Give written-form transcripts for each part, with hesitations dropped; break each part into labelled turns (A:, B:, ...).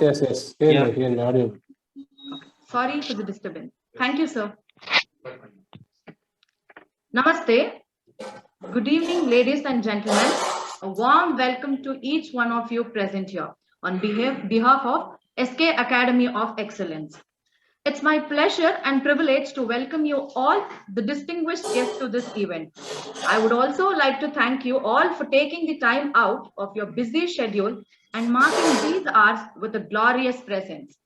A: Yes. Hear me, audio.
B: Sorry for the disturbance. Thank you, sir. Namaste. Good evening, ladies and gentlemen. A warm welcome to each one of you present here on behalf of SK Academy of Excellence. It's my pleasure and privilege to welcome you all, the distinguished guests, to this event. I would also like to thank you all for taking the time out of your busy schedule and marking these hours with a glorious presence.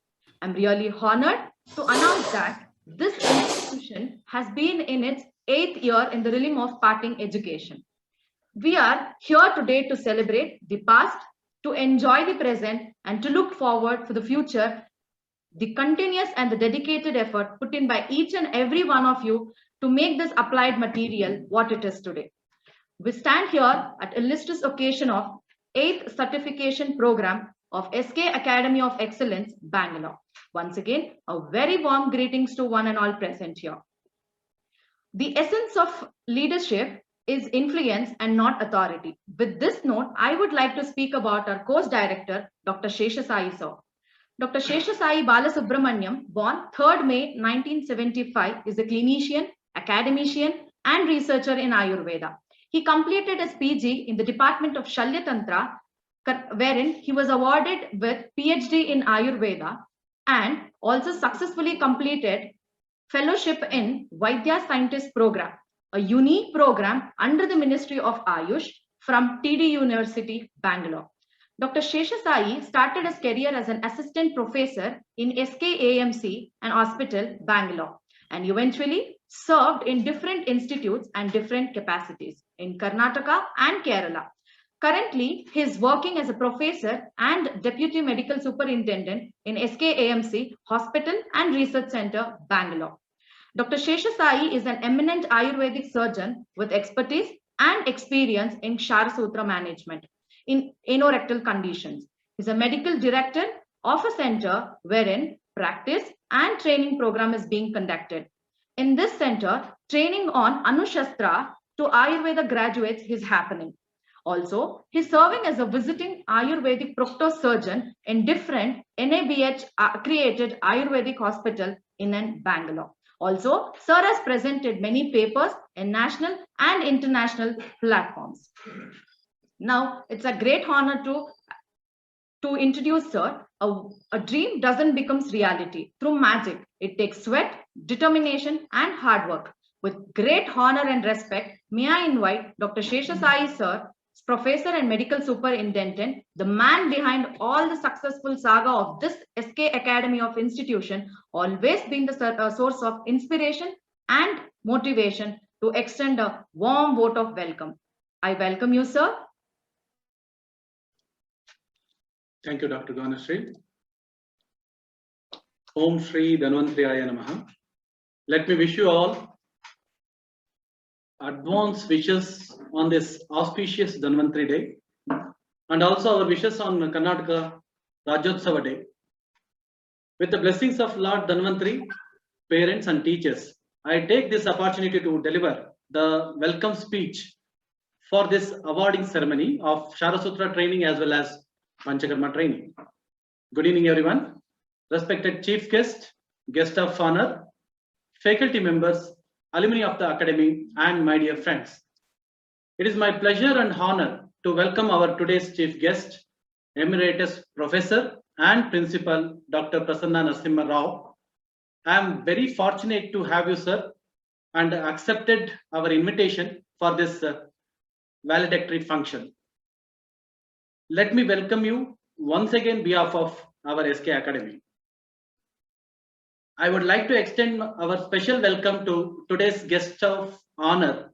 B: I'm really honored to announce that this institution has been in its 8th year in the realm of parting education. We are here today to celebrate the past, to enjoy the present, and to look forward for the future. The continuous and the dedicated effort put in by each and every one of you to make this applied material what it is today. We stand here at illustrious occasion of 8th certification program of SK Academy of Excellence, Bangalore. Once again, a very warm greetings to one and all present here. The essence of leadership is influence and not authority. With this note, I would like to speak about our course director, Dr. Sheshasai sir. Dr. Sheshasai Balasubramaniam, born 3rd May 1975, is a clinician, academician, and researcher in Ayurveda. He completed his PG in the Department of Shalya Tantra, wherein he was awarded with PhD in Ayurveda and also successfully completed fellowship in Vaidya Scientist Program, a unique program under the Ministry of Ayush from TD University, Bangalore. Dr. Sheshasai started his career as an assistant professor in SKAMC and Hospital, Bangalore, and eventually served in different institutes and different capacities in Karnataka and Kerala. Currently, he is working as a professor and deputy medical superintendent in SKAMC Hospital and Research Center, Bangalore. Dr. Sheshasai is an eminent Ayurvedic surgeon with expertise and experience in Kshara management in anorectal conditions. He is a medical director of a center wherein practice and training program is being conducted. In this center, training on Anushastra to Ayurveda graduates is happening. Also, he is serving as a visiting Ayurvedic proctor-surgeon in different NABH created Ayurvedic hospital in Bangalore. Also, sir has presented many papers in national and international platforms. Now, it's a great honor to introduce sir. A dream doesn't become reality through magic. It takes sweat, determination, and hard work. With great honor and respect, may I invite Dr. Sheshasai sir, professor and medical superintendent, the man behind all the successful saga of this SK Academy of Institution, always been the source of inspiration and motivation, to extend a warm vote of welcome. I welcome you, sir.
C: Thank you, Dr. Ganashree. Om Shri Dhanvantriyaya Namaha. Let me wish you all advance wishes on this auspicious Dhanvantri Day, and also our wishes on Karnataka Rajyotsava Day. With the blessings of Lord Dhanvantri, parents and teachers, I take this opportunity to deliver the welcome speech for this awarding ceremony of Kshara training as well as Panchakarma training. Good evening, everyone. Respected chief guest, guest of honor, faculty members, alumni of the academy, and my dear friends. It is my pleasure and honor to welcome our today's chief guest, Emeritus Professor and Principal Dr. Prasanna Narasimha Rao. I am very fortunate to have you, sir, and accepted our invitation for this valedictory function. Let me welcome you once again on behalf of our SK Academy. I would like to extend our special welcome to today's guest of honor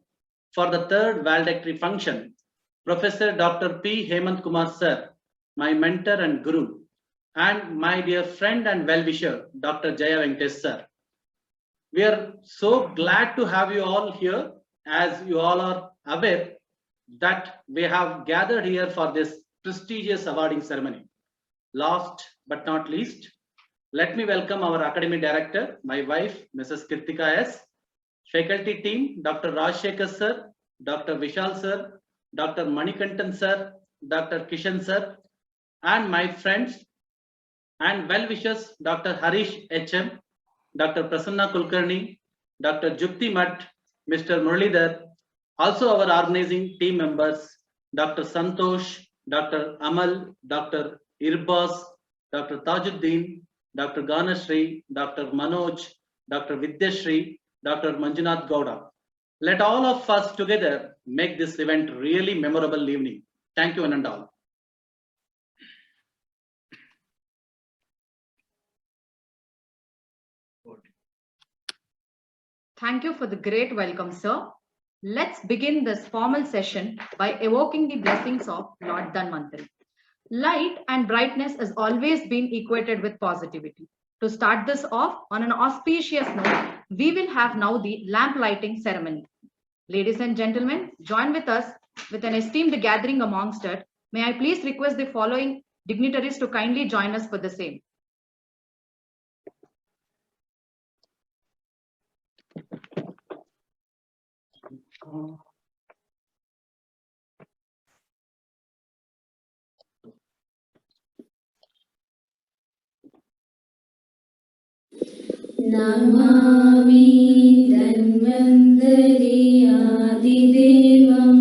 C: for the 3rd valedictory function, Professor Dr. P. Hemant Kumar sir, my mentor and guru, and my dear friend and well-wisher, Dr. Jaya Venkatesh sir. We are so glad to have you all here, as you all are aware that we have gathered here for this prestigious awarding ceremony. Last but not least, let me welcome our academy director, my wife, Mrs. Kirtika S., faculty team, Dr. Rajshekhar sir, Dr. Vishal sir, Dr. Manikantan sir, Dr. Kishan sir, and my friends and well wishes Dr. Harish HM, Dr. Prasanna Kulkarni, Dr. Jukti Mat, Mr. Muralidhar, also our organizing team members, Dr. Santosh, Dr. Amal, Dr. Irbas, Dr. Tajuddin, Dr. Ganashri, Dr. Manoj, Dr. Vidyashri, Dr. Manjunath Gowda. Let all of us together make this event really memorable evening. Thank you one and all.
B: Thank you for the great welcome, sir. Let's begin this formal session by evoking the blessings of Lord Dhanvantari. Light and brightness has always been equated with positivity. To start this off on an auspicious note, we will have now the lamp lighting ceremony. Ladies and gentlemen, join with us with an esteemed gathering amongst us. May I please request the following dignitaries to kindly join us for the same.
D: Namami धन्वन्तरि आदिदेवं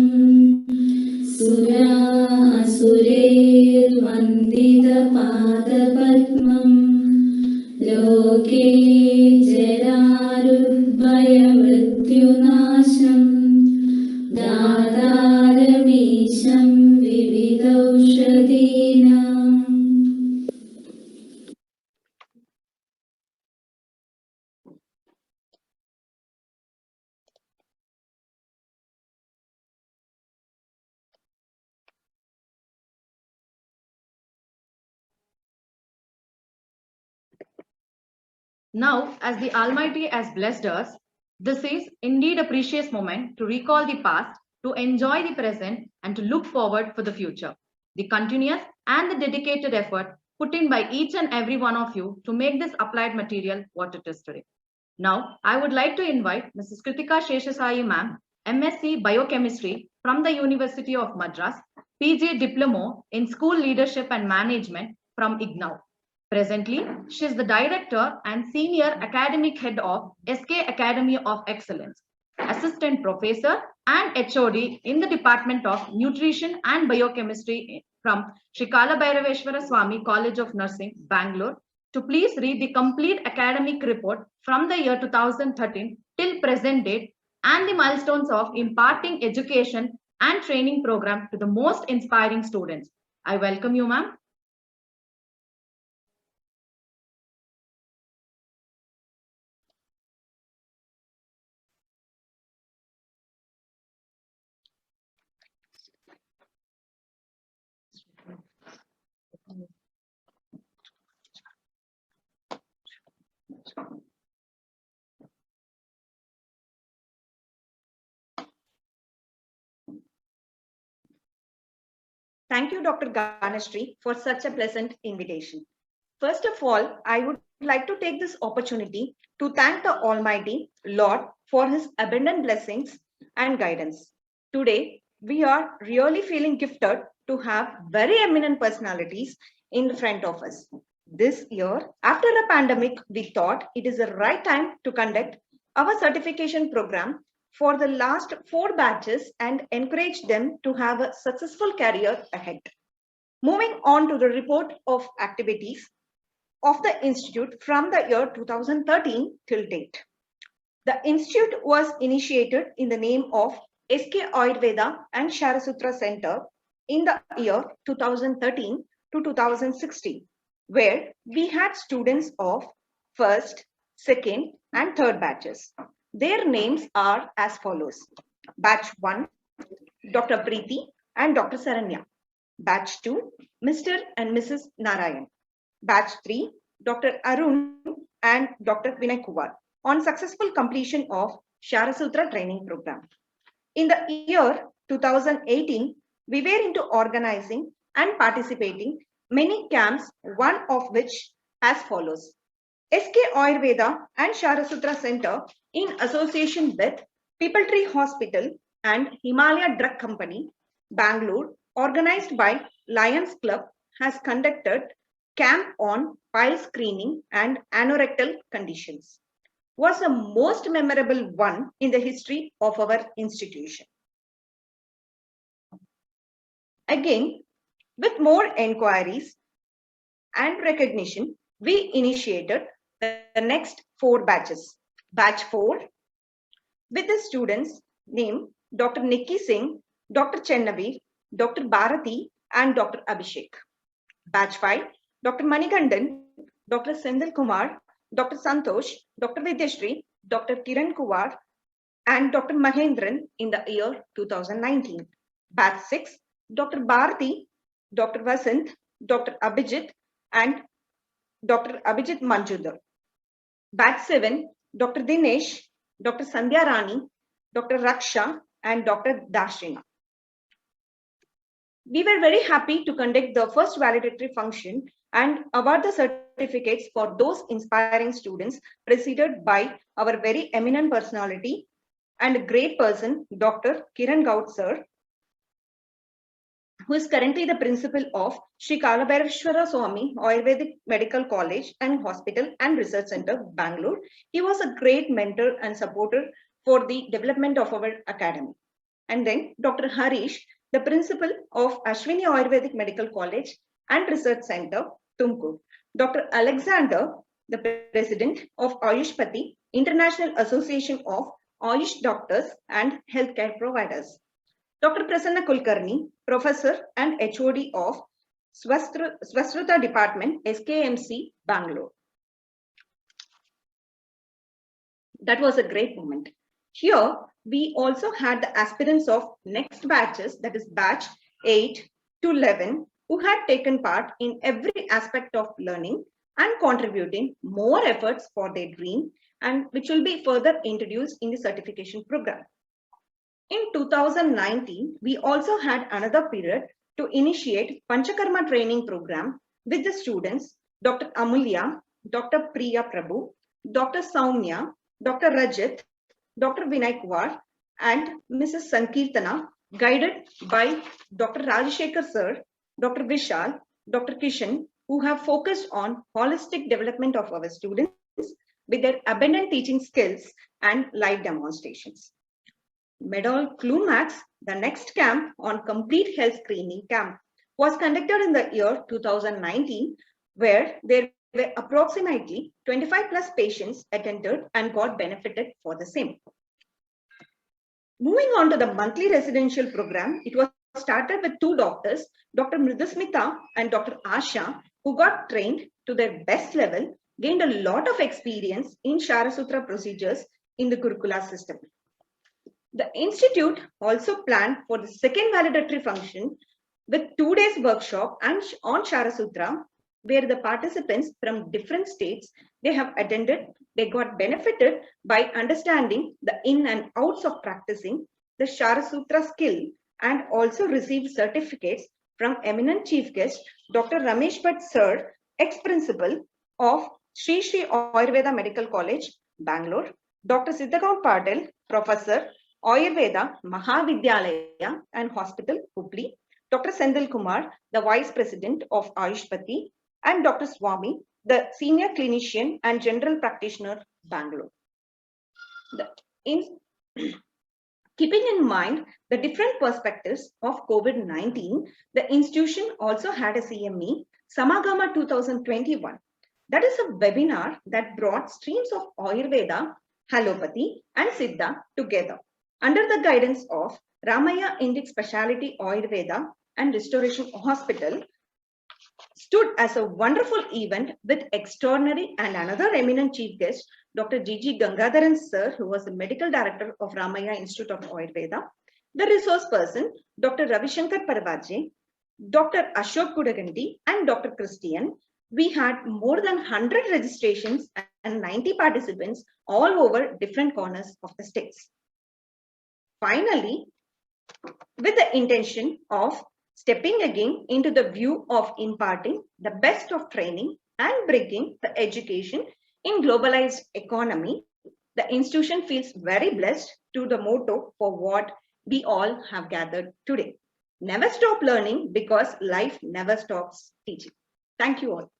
D: सुरासुरैर्वन्दितपादपद्मं लोके जरारुभयमृत्युनाशं दातारमीशं विविधौषधीनाम्.
B: Now, as the Almighty has blessed us, this is indeed a precious moment to recall the past, to enjoy the present, and to look forward for the future. The continuous and the dedicated effort put in by each and every one of you to make this applied material what it is today. Now, I would like to invite Mrs. Kritika Sheshasai ma'am, MSc Biochemistry from the University of Madras, PG Diploma in School Leadership and Management from IGNOU. Presently, she is the Director and Senior Academic Head of SK Academy of Excellence, Assistant Professor and HOD in the Department of Nutrition and Biochemistry from Sri Kala Bhairaveshwara Swami College of Nursing, Bangalore, to please read the complete academic report from the year 2013 till present date and the milestones of imparting education and training program to the most inspiring students. I welcome you, ma'am.
E: Thank you, Dr. Ganashri, for such a pleasant invitation. First of all, I would like to take this opportunity to thank the Almighty Lord for his abundant blessings and guidance. Today, we are really feeling gifted to have very eminent personalities in front of us. This year, after the pandemic, we thought it is the right time to conduct our certification program for the last 4 batches and encourage them to have a successful career ahead. Moving on to the report of activities of the Institute from the year 2013 till date. The Institute was initiated in the name of SK Ayurveda and Sharasutra Center in the year 2013 to 2016, where we had students of first, second, and third batches. Their names are as follows. Batch 1, Dr. Preeti and Dr. Saranya. Batch 2, Mr. and Mrs. Narayan. Batch 3, Dr. Arun and Dr. Vinay Kumar on successful completion of Sharasutra training program. In the year 2018, we were into organizing and participating many camps, one of which as follows. SK Ayurveda and Sharasutra Center in association with People Tree Hospital and Himalaya Drug Company, Bangalore, organized by Lions Club, has conducted camp on pile screening and anorectal conditions was the most memorable one in the history of our institution. Again, with more inquiries and recognition, we initiated the next 4 batches. Batch 4 with the students named Dr. Nikki Singh, Dr. Chennaveer, Dr. Bharati, and Dr. Abhishek. Batch 5, Dr. Manikandan, Dr. Sendil Kumar, Dr. Santosh, Dr. Vidyashri, Dr. Kiran Kumar, and Dr. Mahendran in the year 2019. Batch 6, Dr. Bharati, Dr. Vasant, Dr. Abhijit, and Dr. Abhijit Manjudar. Batch 7, Dr. Dinesh, Dr. Sandhya Rani, Dr. Raksha, and Dr. Dashrina. We were very happy to conduct the first valedictory function and award the certificates for those inspiring students, preceded by our very eminent personality and a great person, Dr. Kiran Gaud sir, who is currently the principal of Sri Kalabhairashwara Swami Ayurvedic Medical College and Hospital and Research Center, Bangalore. He was a great mentor and supporter for the development of our academy. And then Dr. Harish, the principal of Ashwini Ayurvedic Medical College and Research Center, Tumkur. Dr. Alexander, the president of Ayushpati, International Association of Ayush Doctors and Healthcare Providers. Dr. Prasanna Kulkarni, professor and HOD of Swasthrita Department, SKMC, Bangalore. That was a great moment. Here, we also had the aspirants of next batches, that is batch 8 to 11, who had taken part in every aspect of learning and contributing more efforts for their dream, and which will be further introduced in the certification program. In 2019, we also had another period to initiate Panchakarma training program with the students, Dr. Amulya, Dr. Priya Prabhu, Dr. Saumya, Dr. Rajat, Dr. Vinay Kumar, and Mrs. Sankirtana, guided by Dr. Rajashekar sir, Dr. Vishal, Dr. Kishan, who have focused on holistic development of our students with their abundant teaching skills and live demonstrations. Medal Clumax, the next camp on complete health screening camp, was conducted in the year 2019, where there were approximately 25 plus patients attended and got benefited for the same. Moving on to the monthly residential program, it was started with 2 doctors, Dr. Mridusmita and Dr. Asha, who got trained to their best level, gained a lot of experience in Sharasutra procedures in the Gurukula system. The institute also planned for the second valedictory function with 2 days workshop and on Sharasutra, where the participants from different states they have attended, they got benefited by understanding the in and outs of practicing the Sharasutra skill, and also received certificates from eminent chief guest Dr. Ramesh Bhatt sir, ex-principal of Sri Sri Ayurveda Medical College, Bangalore, Dr. Siddhakaun Patel, professor, Ayurveda Mahavidyalaya and Hospital, Hubli, Dr. Sendil Kumar, the Vice President of Ayushpati, and Dr. Swami, the Senior Clinician and General Practitioner, Bangalore. Keeping in mind the different perspectives of COVID-19, the institution also had a CME, Samagama 2021. That is a webinar that brought streams of Ayurveda, Allopathy, and Siddha together under the guidance of Ramaya Indic Speciality Ayurveda and Restoration Hospital, stood as a wonderful event with extraordinary and another eminent chief guest, Dr. G.G. Gangadharan sir, who was the medical director of Ramaya Institute of Ayurveda, the resource person, Dr. Ravishankar Parvaje, Dr. Ashok Kudagandi, and Dr. Christian. We had more than 100 registrations and 90 participants all over different corners of the states. Finally, with the intention of stepping again into the view of imparting the best of training and bringing the education in globalized economy, the institution feels very blessed to the motto for what we all have gathered today. Never stop learning, because life never stops teaching. Thank you all.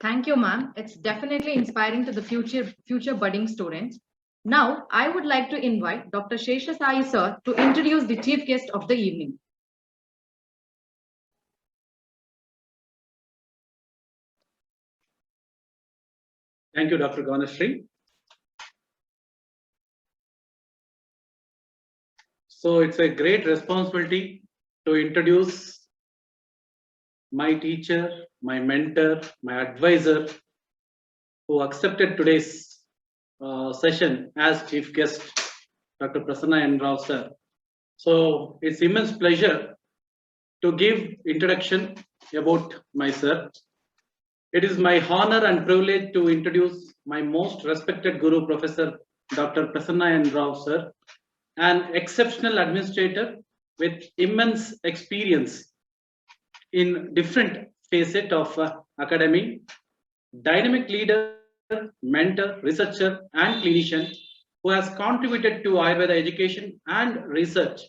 B: Thank you, ma'am. It's definitely inspiring to the future budding students. Now, I would like to invite Dr. Sheshasai sir to introduce the chief guest of the evening.
C: Thank you, Dr. Ganeshri. So it's a great responsibility to introduce my teacher, my mentor, my advisor, who accepted today's session as chief guest, Dr. Prasanna N. Rao sir. So it's immense pleasure to give introduction about myself. It is my honor and privilege to introduce my most respected guru, Professor Dr. Prasanna N. Rao sir, an exceptional administrator with immense experience in different facets of academy, dynamic leader, mentor, researcher, and clinician who has contributed to Ayurveda education and research.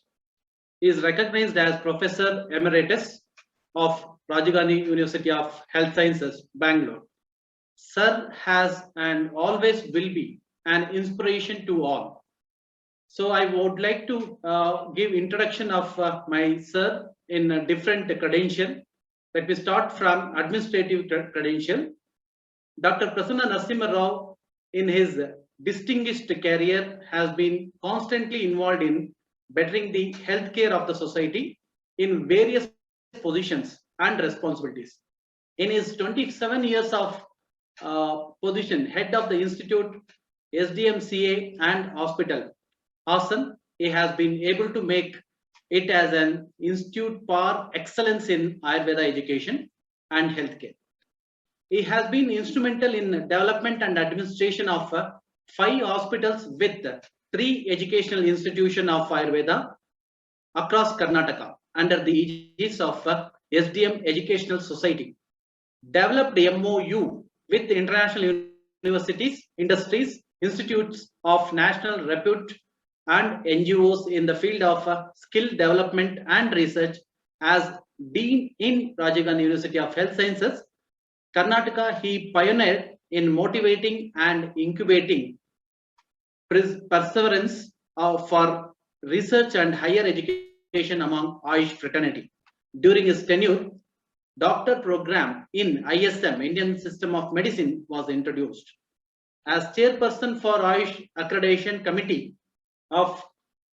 C: He is recognized as Professor Emeritus of Rajiv Gandhi University of Health Sciences, Bangalore. Sir has and always will be an inspiration to all. So I would like to give introduction of my sir in a different credential. Let me start from administrative credential. Dr. Prasanna Narasimha Rao, in his distinguished career, has been constantly involved in bettering the healthcare of the society in various positions and responsibilities. In his 27 years of position, head of the institute, SDMCA and hospital, Hassan, he has been able to make it as an institute for excellence in Ayurveda education and healthcare. He has been instrumental in development and administration of 5 hospitals with 3 educational institutions of Ayurveda across Karnataka under the aegis of SDM Educational Society. Developed MOU with international universities, industries, institutes of national repute and NGOs in the field of skill development and research as Dean in Rajiv Gandhi University of Health Sciences, Karnataka. He pioneered in motivating and incubating perseverance for research and higher education among Ayush fraternity. During his tenure, doctor program in ISM, Indian System of Medicine, was introduced. As chairperson for Ayush Accreditation Committee of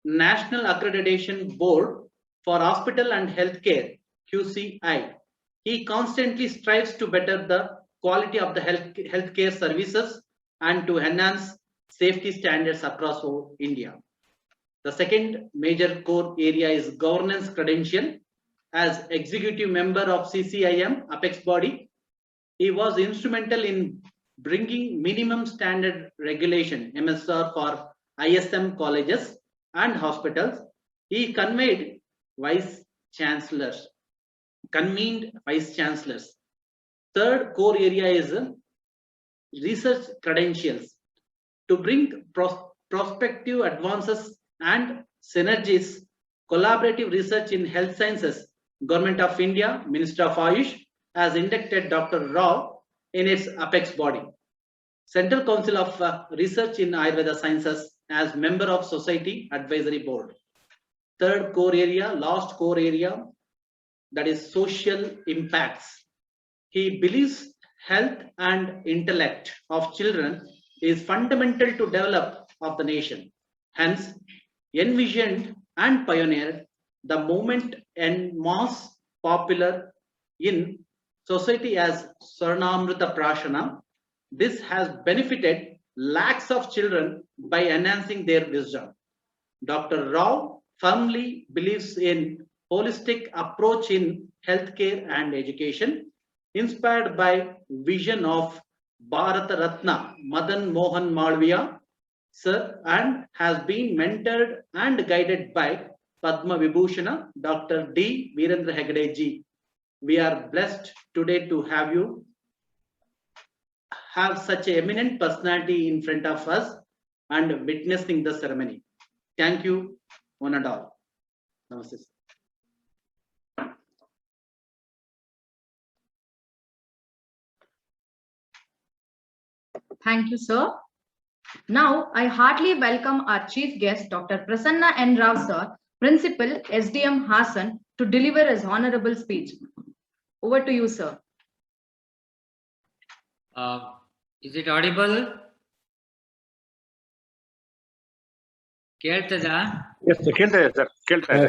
C: National Accreditation Board for Hospital and Healthcare, QCI, he constantly strives to better the quality of the healthcare services and to enhance safety standards across India. The second major core area is governance credential. As executive member of CCIM, apex body, he was instrumental in bringing minimum standard regulation, MSR, for ISM colleges and hospitals. He convened vice chancellors. Third core area is research credentials. To bring prospective advances and synergies, collaborative research in health sciences, Government of India, Minister of Ayush has inducted Dr. Rao in its apex body. Central Council of Research in Ayurveda Sciences as member of Society Advisory Board. Third core area, last core area, that is social impacts. He believes health and intellect of children is fundamental to develop of the nation. Hence, envisioned and pioneered the movement en masse popular in society as Swarnamrita Prashana. This has benefited lakhs of children by enhancing their wisdom. Dr. Rao firmly believes in holistic approach in healthcare and education, inspired by vision of Bharata Ratna Madan Mohan Malviya sir, and has been mentored and guided by Padma Vibhushana Dr. D. Virendra Hegde ji. We are blessed today to have you have such an eminent personality in front of us. and witnessing the ceremony. Thank you, one and all. Namaste.
B: Thank you, sir. Now, I heartily welcome our chief guest, Dr. Prasanna N. Rao, sir, Principal, SDM Hassan, to deliver his honorable speech. Over to you, sir.
F: Is it audible? ಕೇಳ್ತದಾ?
G: Yes, sir. ಕೇಳ್ತಾ ಇದೆ sir, ಕೇಳ್ತಾ ಇದೆ.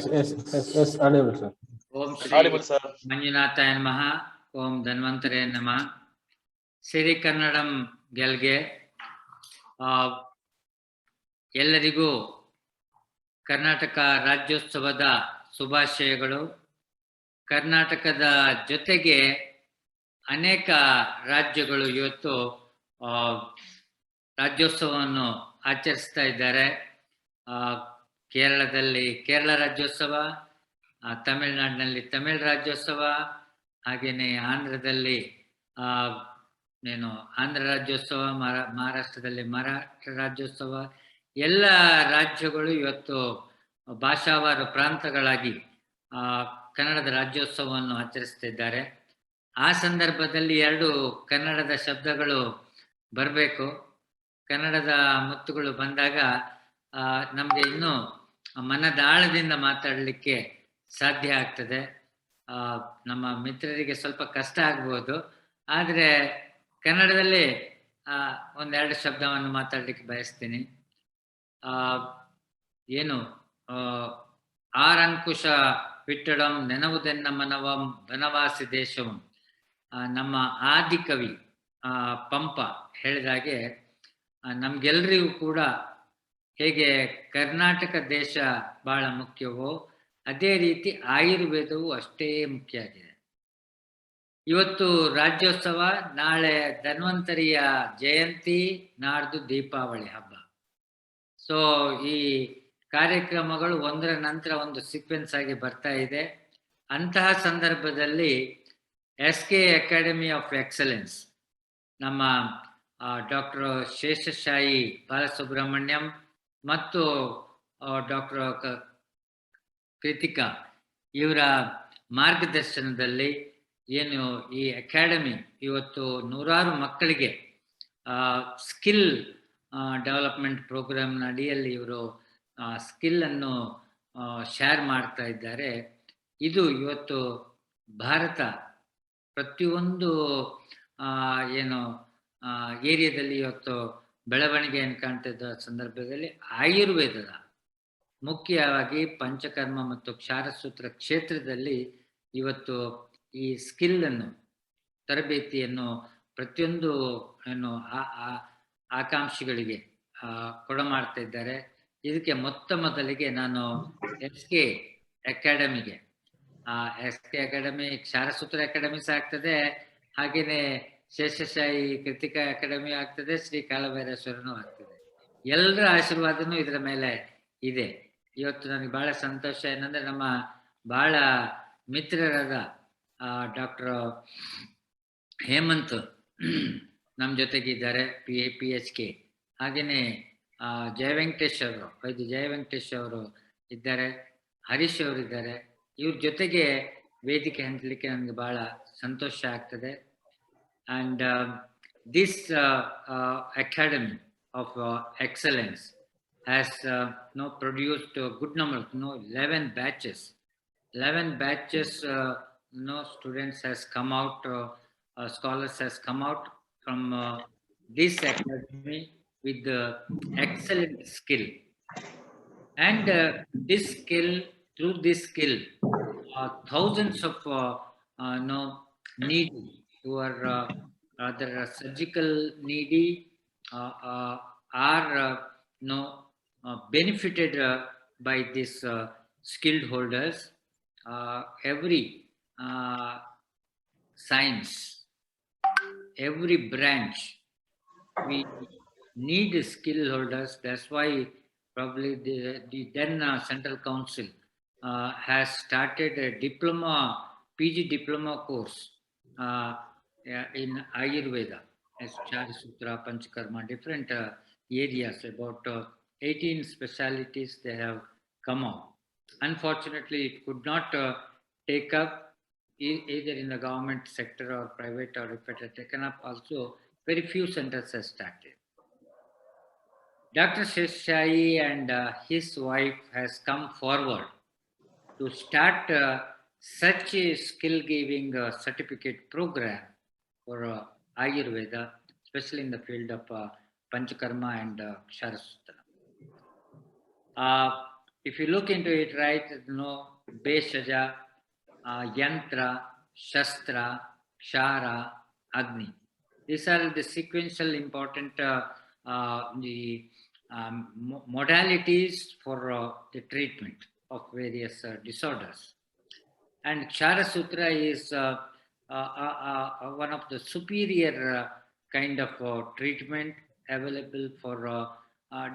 A: Yes, audible, sir.
F: ಓಂ Shri
G: Audible, sir.
F: ಮಂಜುನಾಥಾಯ ನಮಃ. ಓಂ ಧನ್ವಂತರೇ ನಮಃ. ಸಿರಿ ಕನ್ನಡಂ ಗೆಲ್ಗೆ. ಎಲ್ಲರಿಗೂ ಕರ್ನಾಟಕ ರಾಜ್ಯೋತ್ಸವದ ಶುಭಾಶಯಗಳು. ಕರ್ನಾಟಕದ ಜೊತೆಗೆ ಅನೇಕ ರಾಜ್ಯಗಳು ಇವತ್ತು ರಾಜ್ಯೋತ್ಸವವನ್ನು ಆಚರಿಸ್ತಾ ಇದ್ದಾರೆ. ಕೇರಳದಲ್ಲಿ ಕೇರಳ ರಾಜ್ಯೋತ್ಸವ, ತಮಿಳುನಾಡಿನಲ್ಲಿ ತಮಿಳು ರಾಜ್ಯೋತ್ಸವ, ಹಾಗೆಯೇ ಆಂಧ್ರದಲ್ಲಿ ಆಂಧ್ರ ರಾಜ್ಯೋತ್ಸವ, ಮಹಾರಾಷ್ಟ್ರದಲ್ಲಿ ಮರಾಠ ರಾಜ್ಯೋತ್ಸವ. ಎಲ್ಲ ರಾಜ್ಯಗಳು ಇವತ್ತು ಭಾಷಾವಾರು ಪ್ರಾಂತಗಳಾಗಿ ಕನ್ನಡದ ರಾಜ್ಯೋತ್ಸವವನ್ನು ಆಚರಿಸ್ತಿದ್ದಾರೆ. ಆ ಸಂದರ್ಭದಲ್ಲಿ 2 ಕನ್ನಡದ ಶಬ್ದಗಳು ಬರಬೇಕು. ಕನ್ನಡದ ಮುತ್ತುಗಳು ಬಂದಾಗ ನಮಗೆ ಇನ್ನೂ ಮನದಾಳದಿಂದ ಮಾತಾಡಲಿಕ್ಕೆ ಸಾಧ್ಯ ಆಗ್ತದೆ. ನಮ್ಮ ಮಿತ್ರರಿಗೆ ಸ್ವಲ್ಪ ಕಷ್ಟ ಆಗ್ಬೋದು, ಆದರೆ ಕನ್ನಡದಲ್ಲಿ 1-2 ಶಬ್ದವನ್ನು ಮಾತಾಡಲಿಕ್ಕೆ ಬಯಸ್ತೀನಿ. ಆರಂಕುಶ ವಿಟ್ಟಡಂ ನೆನವುದೆನ್ನ ಮನವಂ ಬನವಾಸಿ ದೇಶವಂ. ನಮ್ಮ ಆದಿಕವಿ ಪಂಪ ಹೇಳಿದಾಗೆ ನಮ್ಗೆಲ್ರಿಗೂ ಕೂಡ ಹೇಗೆ ಕರ್ನಾಟಕ ದೇಶ ಬಹಳ ಮುಖ್ಯವೋ ಅದೇ ರೀತಿ ಆಯುರ್ವೇದವು ಅಷ್ಟೇ ಮುಖ್ಯ ಆಗಿದೆ. ಇವತ್ತು ರಾಜ್ಯೋತ್ಸವ, ನಾಳೆ ಧನ್ವಂತರಿಯ ಜಯಂತಿ, ನಾಡ್ದು ದೀಪಾವಳಿ ಹಬ್ಬ. ಸೊ ಈ ಕಾರ್ಯಕ್ರಮಗಳು ಒಂದರ ನಂತರ ಒಂದು ಸೀಕ್ವೆನ್ಸ್ ಆಗಿ ಬರ್ತಾ ಇದೆ. ಅಂತಹ ಸಂದರ್ಭದಲ್ಲಿ SK ಅಕಾಡೆಮಿ ಆಫ್ ಎಕ್ಸಲೆನ್ಸ್, ನಮ್ಮ ಡಾಕ್ಟರ್ ಶೇಷಶಾಯಿ ಬಾಲಸುಬ್ರಹ್ಮಣ್ಯಂ ಮತ್ತು ಡಾಕ್ಟರ್ ಕೃತಿಕಾ ಇವರ ಮಾರ್ಗದರ್ಶನದಲ್ಲಿ ಈ ಅಕಾಡೆಮಿ ಇವತ್ತು 100 ಮಕ್ಕಳಿಗೆ ಸ್ಕಿಲ್ ಡೆವಲಪ್ಮೆಂಟ್ ಪ್ರೋಗ್ರಾಮ್ನ ಅಡಿಯಲ್ಲಿ ಇವರು ಸ್ಕಿಲ್ ಅನ್ನು ಶೇರ್ ಮಾಡ್ತಾ ಇದ್ದಾರೆ. ಇದು ಇವತ್ತು ಭಾರತ ಪ್ರತಿಯೊಂದು ಏರಿಯಾದಲ್ಲಿ ಇವತ್ತು ಬೆಳವಣಿಗೆಯನ್ನು ಕಾಣ್ತಿದ್ದ ಸಂದರ್ಭದಲ್ಲಿ ಆಯುರ್ವೇದದ ಮುಖ್ಯವಾಗಿ ಪಂಚಕರ್ಮ ಮತ್ತು ಕ್ಷಾರಸೂತ್ರ ಕ್ಷೇತ್ರದಲ್ಲಿ ಇವತ್ತು ಈ ಸ್ಕಿಲ್ ಅನ್ನು, ತರಬೇತಿಯನ್ನು ಪ್ರತಿಯೊಂದು ಆಕಾಂಕ್ಷಿಗಳಿಗೆ ಕೊಡಮಾಡ್ತಾ ಇದ್ದಾರೆ. ಇದಕ್ಕೆ ಮೊದಲಿಗೆ ನಾನು SK ಅಕಾಡೆಮಿಗೆ, SK ಅಕಾಡೆಮಿ ಕ್ಷಾರಸೂತ್ರ ಅಕಾಡೆಮಿಸ್ ಆಗ್ತದೆ, ಹಾಗೇನೆ ಶೇಷಶಾಹಿ ಕೃತಿಕಾ ಅಕಾಡೆಮಿ ಆಗ್ತದೆ, ಶ್ರೀ ಕಾಲಭೈರೇಶ್ವರನೂ ಆಗ್ತದೆ. ಎಲ್ಲರ ಆಶೀರ್ವಾದನೂ ಇದರ ಮೇಲೆ ಇದೆ. ಇವತ್ತು ನನಗೆ ಬಹಳ ಸಂತೋಷ ಏನಂದ್ರೆ ನಮ್ಮ ಬಹಳ ಮಿತ್ರರಾದ ಡಾಕ್ಟರ್ ಹೇಮಂತ್ ನಮ್ಮ ಜೊತೆಗಿದ್ದಾರೆ, PHK. ಹಾಗೆಯೇ ಜಯವೆಂಕಟೇಶ್ ಅವರು, ವೈದ್ಯ ಜಯವೆಂಕಟೇಶ್ ಅವರು ಇದ್ದಾರೆ, ಹರೀಶ್ ಅವರು ಇದ್ದಾರೆ. ಇವ್ರ ಜೊತೆಗೆ ವೇದಿಕೆ ಹಂಚಲಿಕ್ಕೆ ನನಗೆ ಬಹಳ ಸಂತೋಷ ಆಗ್ತದೆ. And this Academy of Excellence has produced a good number, 11 batches. 11 batches, students has come out, scholars has come out from this academy with excellent skill. And this skill, through this skill, thousands of needy, who are rather surgical needy, are benefited by this skilled holders. Every science, every branch, we need skill holders. That's why probably the then Central Council has started a diploma, PG diploma course in Ayurveda, as Charasutra, Panchakarma, different areas, about 18 specialities they have come out. Unfortunately, it could not take up either in the government sector or private, or if it had taken up also, very few centers have started. Dr. Sheshai and his wife has come forward to start such a skill-giving certificate program for Ayurveda, especially in the field of Panchakarma and Ksharasutra. If you look into it, right, Beshaja, Yantra, Shastra, Kshara, Agni. These are the sequential important modalities for the treatment of various disorders. And Kshara Sutra is one of the superior kind of treatment available for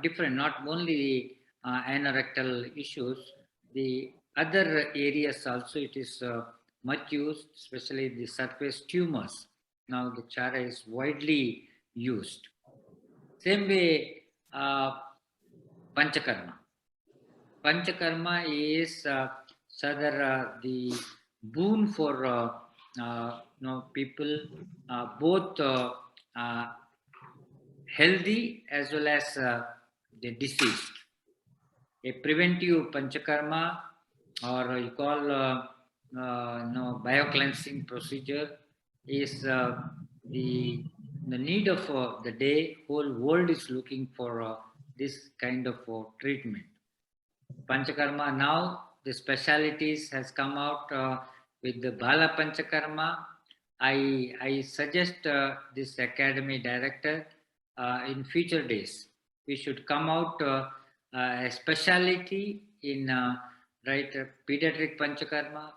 F: different, not only anorectal issues, the other areas also it is much used, especially the surface tumors. Now the Kshara is widely used. Same way, Panchakarma. Panchakarma is the boon for people, both healthy as well as the deceased. A preventive Panchakarma, or you call biocleansing procedure, is the need of the day. Whole world is looking for this kind of treatment. Panchakarma now, the specialities has come out with the Bala Panchakarma. I suggest this academy director in future days, we should come out a speciality in pediatric Panchakarma,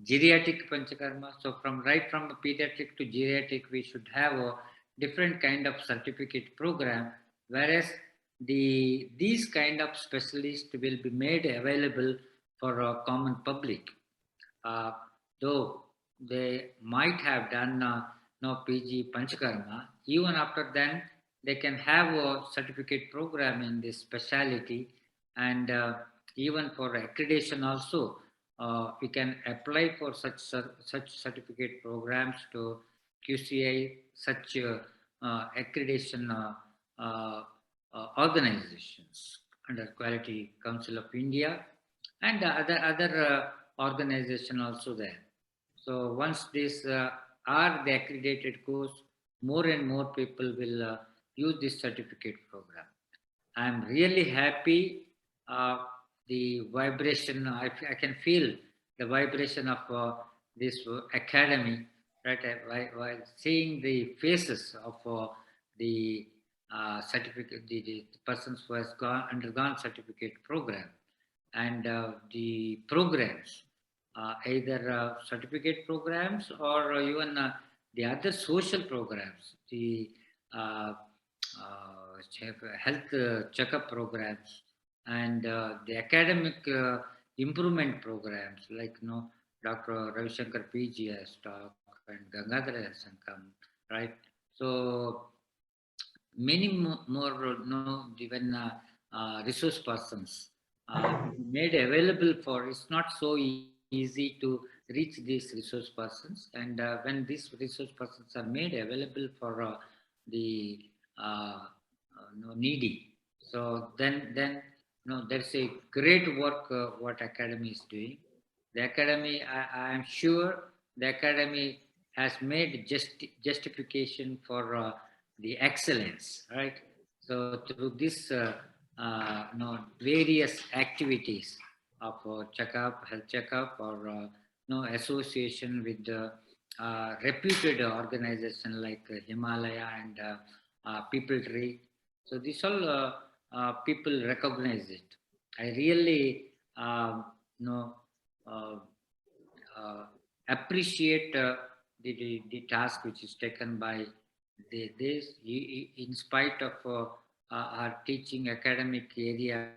F: geriatric Panchakarma. So from pediatric to geriatric, we should have a different kind of certificate program, whereas these kind of specialists will be made available for common public. Though they might have done PG Panchakarma, even after then they can have a certificate program in this speciality, and even for accreditation also, we can apply for such certificate programs to QCI, such accreditation organizations under Quality Council of India, and other organization also there. So once these are the accredited course, more and more people will use this certificate program. I am really happy. The vibration, I can feel the vibration of this academy, right? While seeing the faces of the certificate, the persons who has undergone certificate program, and the programs, either certificate programs or even the other social programs, the health checkup programs, and the academic improvement programs, like Dr. Ravi Shankar PG has talked, and Gangadhar has come, right? So many more even resource persons made available for. It's not so easy to reach these resource persons, and when these resource persons are made available for the needy, so then there's a great work what academy is doing. The academy, I am sure the academy has made justification for the excellence, right? So through this various activities of checkup, health checkup, or association with the reputed organization like Himalaya and People Tree. So these all people recognize it. I really appreciate the task which is taken by this, in spite of our teaching academic area,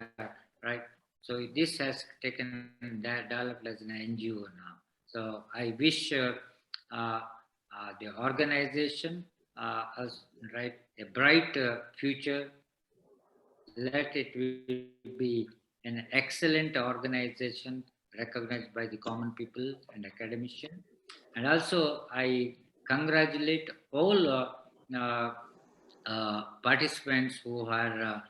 F: right? So this has taken developed as an NGO now. So I wish the organization has a bright future let it be an excellent organization recognized by the common people and academician. And also, I congratulate all participants who are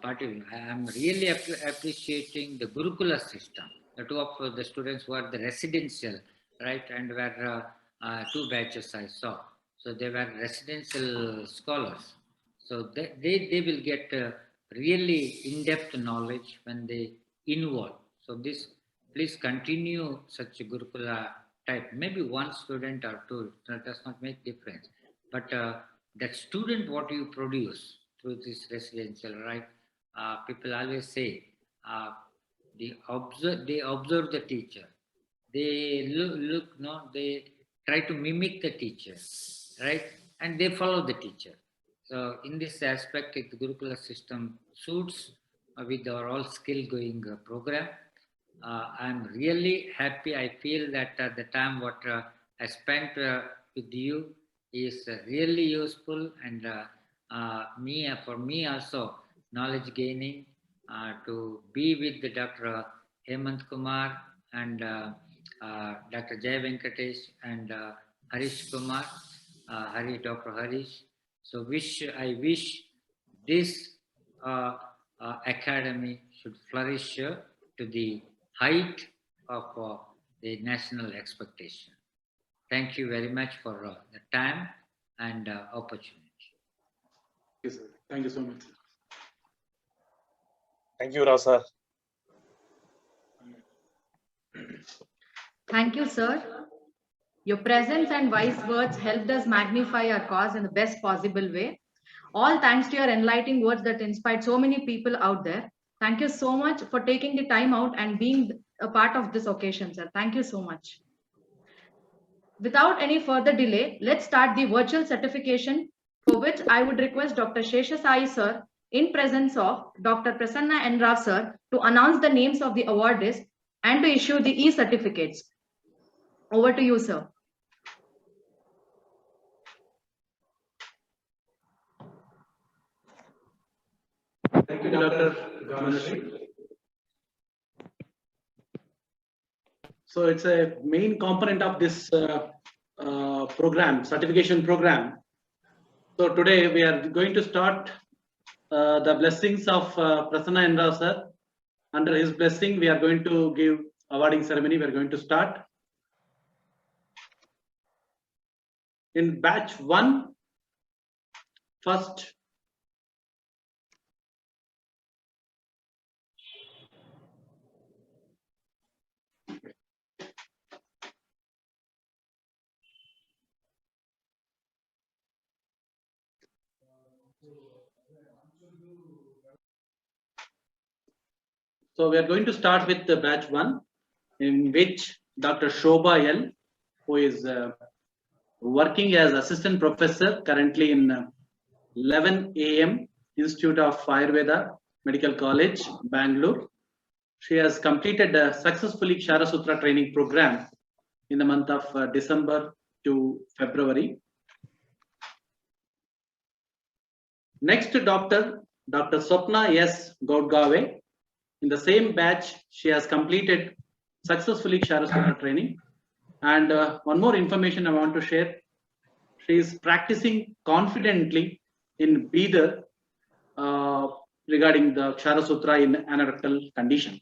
F: participating. I am really appreciating the Gurukula system. The two of the students who are the residential, right, and were two batches I saw. So they were residential scholars. So they will get really in-depth knowledge when they involve. So this, please continue such a Gurukula type. Maybe one student or two, that does not make difference. But that student, what you produce through this residential, right? People always say they observe the teacher. They look, no, they try to mimic the teacher, right? And they follow the teacher. So in this aspect, the Gurukula system suits with our all skill going program. I'm really happy. I feel that the time what I spent with you is really useful, and for me also knowledge gaining to be with the Dr. Hemant Kumar and Dr. Jay Venkatesh and Harish Kumar, Dr. Harish. So I wish this academy should flourish to the height of the national expectation. Thank you very much for the time and opportunity.
C: Yes, sir. Thank you so much.
G: Thank you, Rao sir.
B: Thank you, sir. Your presence and wise words helped us magnify our cause in the best possible way. All thanks to your enlightening words that inspired so many people out there. Thank you so much for taking the time out and being a part of this occasion, sir. Thank you so much. Without any further delay, let's start the virtual certification, for which I would request Dr. Sheshasai sir, in presence of Dr. Prasanna N. Rao sir, to announce the names of the awardees and to issue the e-certificates. Over to you, sir.
C: Thank you, Dr. Ganashree. So it's a main component of this program, certification program. So today we are going to start the blessings of Prasanna N. Rao sir. Under his blessing, we are going to give awarding ceremony. We are going to start. In batch 1, first so we are going to start with the batch 1, in which Dr. Shobha L, who is working as assistant professor currently in 11 AM Institute of Ayurveda Medical College, Bangalore. She has completed successfully Kshara Sutra training program in the month of December to February. Next, Dr. Swapna S. Godgave. In the same batch, she has completed successfully Kshara Sutra training. And one more information I want to share. She is practicing confidently in Bidar regarding the Kshara Sutra in anorectal conditions.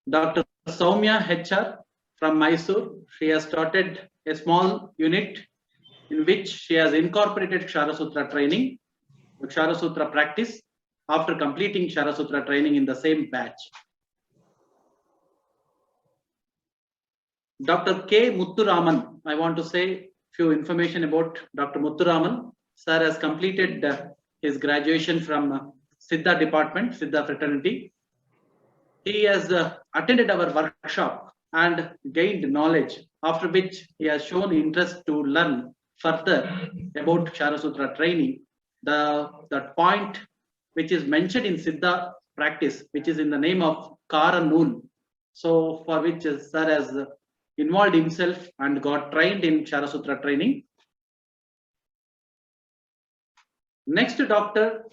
C: Dr. Soumya HR from Mysore. She has started a small unit in which she has incorporated Kshara Sutra training, Kshara Sutra practice after completing Kshara Sutra training in the same batch. Dr. K. Muthuraman, I want to say few information about Dr. Muthuraman. Sir has completed his graduation from Siddha department, Siddha fraternity. He has attended our workshop and gained knowledge, after which he has shown interest to learn further about Kshara Sutra training. That point which is mentioned in Siddha practice, which is in the name of Kara Noon. So for which sir has involved himself and got trained in Kshara Sutra training. Next, Dr.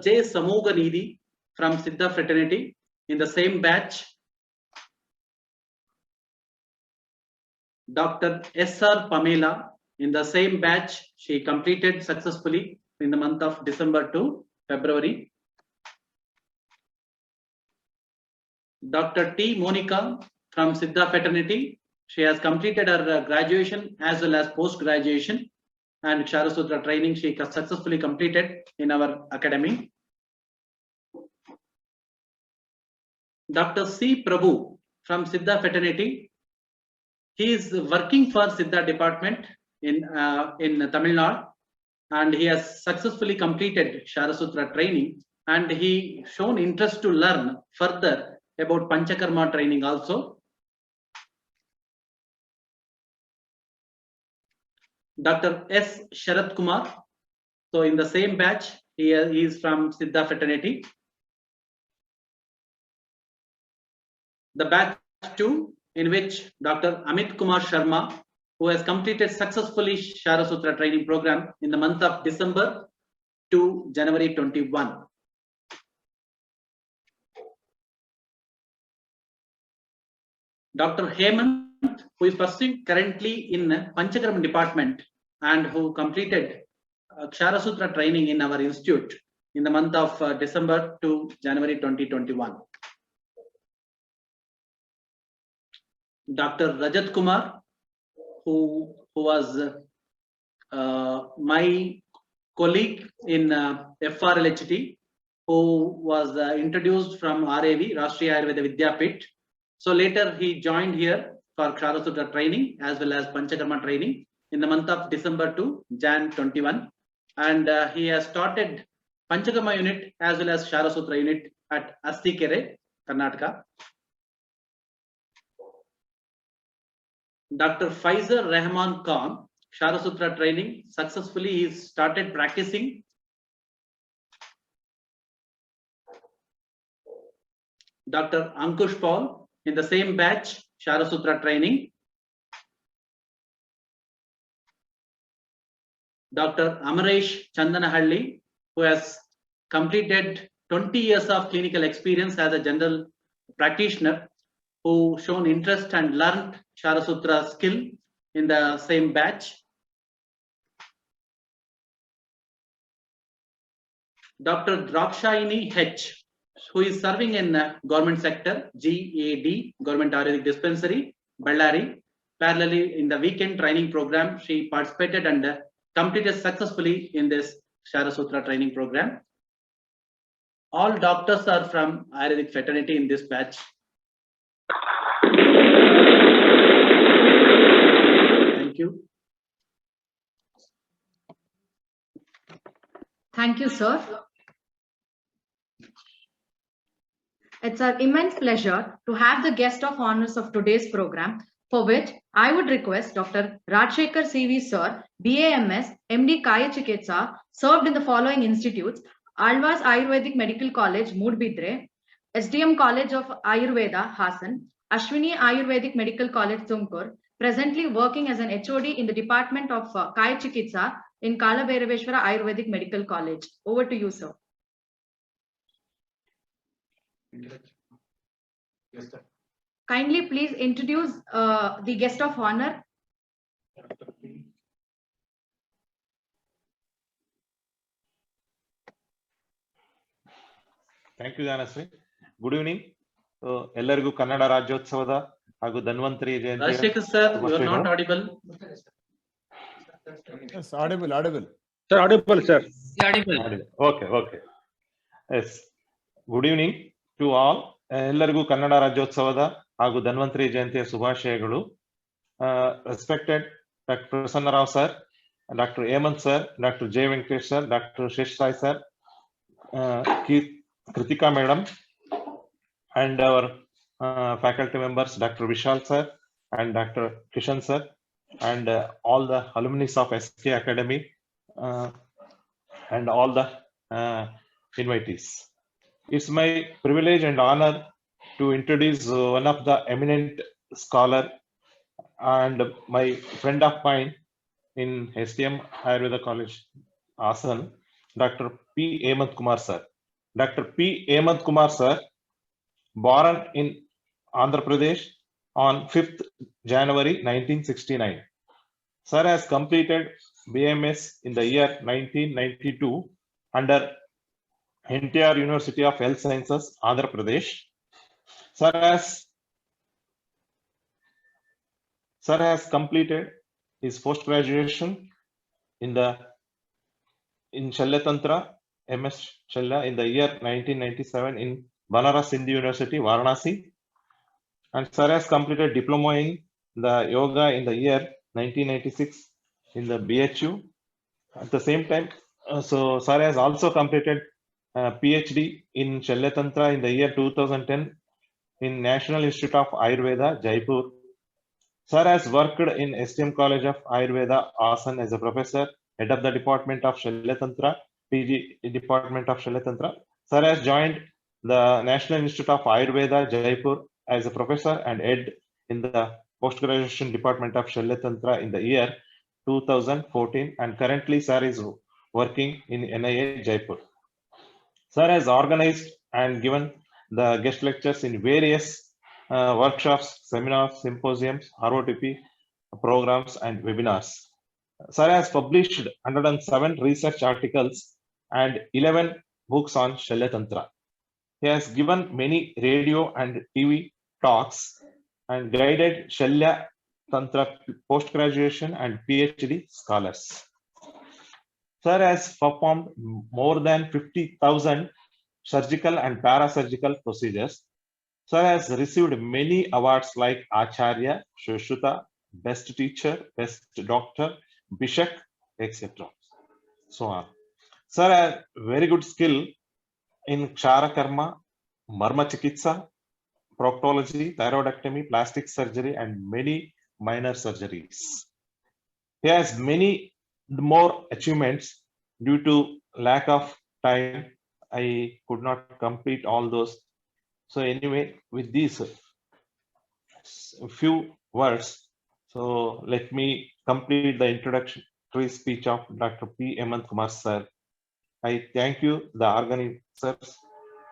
C: J. Samoganidhi from Siddha Fraternity in the same batch. Dr. S.R. Pamela in the same batch. She completed successfully in the month of December to February. Dr. T. Monica from Siddha Fraternity. She has completed her graduation as well as post-graduation and Kshara training she successfully completed in our academy. Dr. C. Prabhu from Siddha Fraternity. He is working for Siddha department in Tamil Nadu, and he has successfully completed Kshara training, and he shown interest to learn further about Panchakarma training also. Dr. S. Sharat Kumar. So in the same batch, he is from Siddha Fraternity. The batch 2, in which Dr. Amit Kumar Sharma, who has completed successfully Kshara training program in the month of December to January 21. Dr. Hemant, who is pursuing currently in Panchakarma department and who completed Kshara training in our institute in the month of December to January 2021. Dr. Rajat Kumar, who was my colleague in FRLHT, who was introduced from RAV, Rashtriya Ayurveda Vidyapit. So later he joined here for Kshara training as well as Panchakarma training in the month of December to Jan 21. And he has started Panchakarma unit as well as Kshara unit at Astikere, Karnataka. Dr. Faizer Rahman Khan, Kshara training, successfully he started practicing. Dr. Ankush Paul in the same batch, Kshara training. Dr. Amaresh Chandanahalli, who has completed 20 years of clinical experience as a general practitioner, who shown interest and learned Kshara skill in the same batch. Dr. Drakshayini H, who is serving in government sector, GAD, Government Ayurvedic Dispensary, Ballari. Parallelly, in the weekend training program, she participated and completed successfully in this Kshara training program. All doctors are from Ayurvedic fraternity in this batch. Thank you.
B: Thank you, sir. It's our immense pleasure to have the guest of honors of today's program, for which I would request Dr. Rajshekhar CV Sir, BAMS, MD Kaya Chikitsa, served in the following institutes: Alvas Ayurvedic Medical College, Moodbidre, SDM College of Ayurveda, Hassan, Ashwini Ayurvedic Medical College, Tumkur, presently working as an HOD in the Department of Kaya Chikitsa in Kalabairaveshwara Ayurvedic Medical College. Over to you, sir. Kindly please introduce the guest of honor.
H: Thank you, Janasri. Good evening. ಎಲ್ಲರಿಗೂ ಕನ್ನಡ ರಾಜ್ಯೋತ್ಸವದ ಹಾಗೂ ಧನ್ವಂತರಿ ಜಯಂತಿ.
C: Rajshekhar sir, you are not audible.
A: Yes, audible.
G: Sir, audible, sir.
H: Okay. Yes. Good evening to all. ಎಲ್ಲರಿಗೂ ಕನ್ನಡ ರಾಜ್ಯೋತ್ಸವದ ಹಾಗೂ ಧನ್ವಂತರಿ ಜಯಂತಿಯ ಶುಭಾಶಯಗಳು. Respected Dr. Prasanna Rao sir, Dr. Hemant sir, Dr. J. Venkatesh sir, Dr. Sheshrai sir, Kritika madam, and our faculty members, Dr. Vishal sir and Dr. Kishan sir, and all the alumni of SK Academy and all the invitees. It's my privilege and honor to introduce one of the eminent scholar and my friend of mine in STM Ayurveda College, Hassan, Dr. P. Hemant Kumar sir. Dr. P. Hemant Kumar sir, born in Andhra Pradesh on 5th January 1969. Sir has completed BMS in the year 1992 under NTR University of Health Sciences, Andhra Pradesh. Sir has completed his post-graduation in Shailatantra, MS Shaila, in the year 1997 in Banaras Hindu University, Varanasi. And Sir has completed diploma in the yoga in the year 1996 in the BHU. At the same time, so Sir has also completed PhD in Shailatantra in the year 2010 in National Institute of Ayurveda, Jaipur. Sir has worked in STM College of Ayurveda, Asan, as a professor, head of the Department of Shailatantra, PG Department of Shailatantra. Sir has joined the National Institute of Ayurveda, Jaipur, as a professor and head in the Post-Graduation Department of Shailatantra in the year 2014, and currently Sir is working in NIA, Jaipur. Sir has organized and given the guest lectures in various workshops, seminars, symposiums, ROTP programs, and webinars. Sir has published 107 research articles and 11 books on Shailatantra. He has given many radio and TV talks and guided Shailatantra post-graduation and PhD scholars. Sir has performed more than 50,000 surgical and parasurgical procedures. Sir has received many awards like Acharya, Shushruta, Best Teacher, Best Doctor, Bishak, etc. So on. Sir has very good skill in Kshara Karma, Marma Chikitsa, proctology, thyroidectomy, plastic surgery, and many minor surgeries. He has many more achievements. Due to lack of time, I could not complete all those. So anyway, with these few words, so let me complete the introductory speech of Dr. P. Hemant Kumar sir. I thank you, the organizers,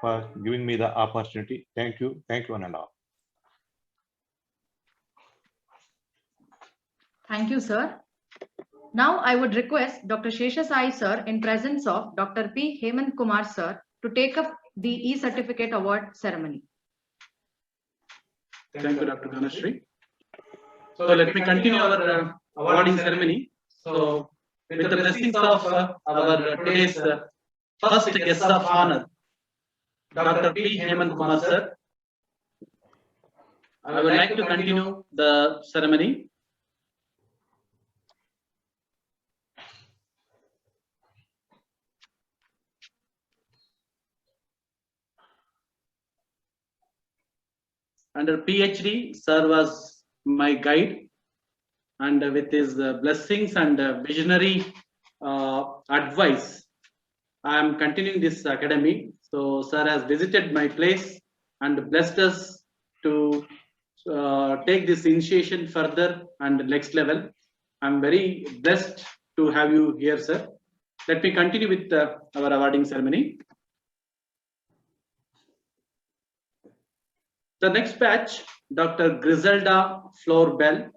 H: for giving me the opportunity. Thank you one and all.
B: Thank you, sir. Now I would request Dr. Sheshasai sir, in presence of Dr. P. Hemant Kumar sir, to take up the e-certificate award ceremony.
C: Thank you, Dr. Dhanashree. So let me continue our awarding ceremony. So with the blessings of our today's first guest of honor, Dr. P. Hemant Kumar sir, I would like to continue the ceremony. Under PhD, sir was my guide, and with his blessings and visionary advice, I am continuing this academy. So sir has visited my place and blessed us to take this initiation further and next level. I'm very blessed to have you here, sir. Let me continue with our awarding ceremony. The next batch, Dr. Griselda Floor Bell.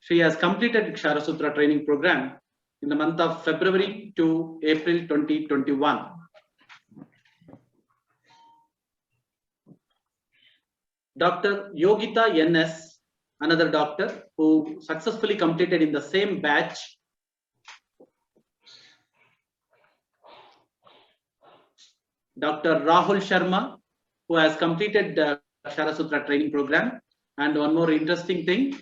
C: She has completed Kshara Sutra training program in the month of February to April 2021. Dr. Yogita NS, another doctor who successfully completed in the same batch. Dr. Rahul Sharma, who has completed the Kshara Sutra training program. And one more interesting thing,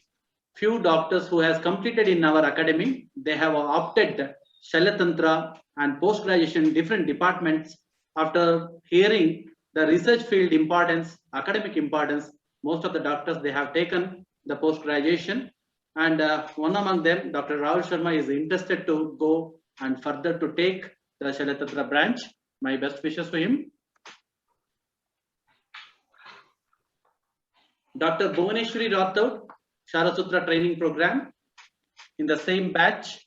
C: few doctors who has completed in our academy, they have opted Shailatantra and post-graduation different departments after hearing the research field importance, academic importance. Most of the doctors, they have taken the post-graduation, and one among them, Dr. Rahul Sharma, is interested to go and further to take the Shailatantra branch. My best wishes to him. Dr. Bhuvaneshwari Rathod, Kshara Sutra training program in the same batch.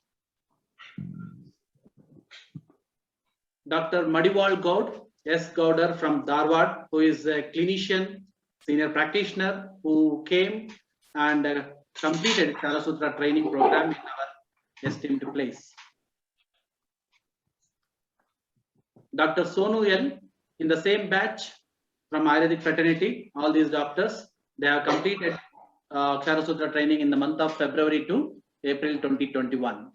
C: Dr. Madiwal Gaud, S. Gowder from Dharwad, who is a clinician, senior practitioner who came and completed Karasutra training program in our esteemed place. Dr. Sonu L, in the same batch from Ayurvedic fraternity, all these doctors, they have completed Karasutra training in the month of February to April 2021.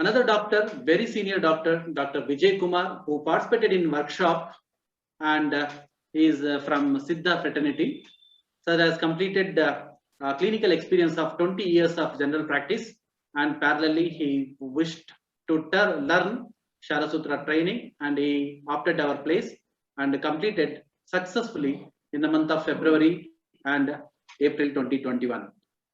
C: Another doctor, very senior doctor, Dr. Vijay Kumar, who participated in workshop and he is from Siddha fraternity. So has completed clinical experience of 20 years of general practice, and parallelly he wished to learn Karasutra training, and he opted our place and completed successfully in the month of February and April 2021.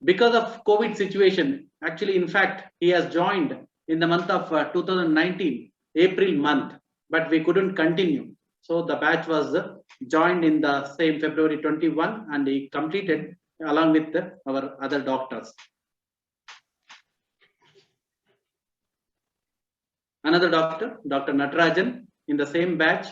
C: Because of COVID situation, actually, in fact, he has joined in the month of 2019, April month, but we couldn't continue. So the batch was joined in the same February 21, and he completed along with our other doctors. Another doctor, Dr. Natarajan, in the same batch,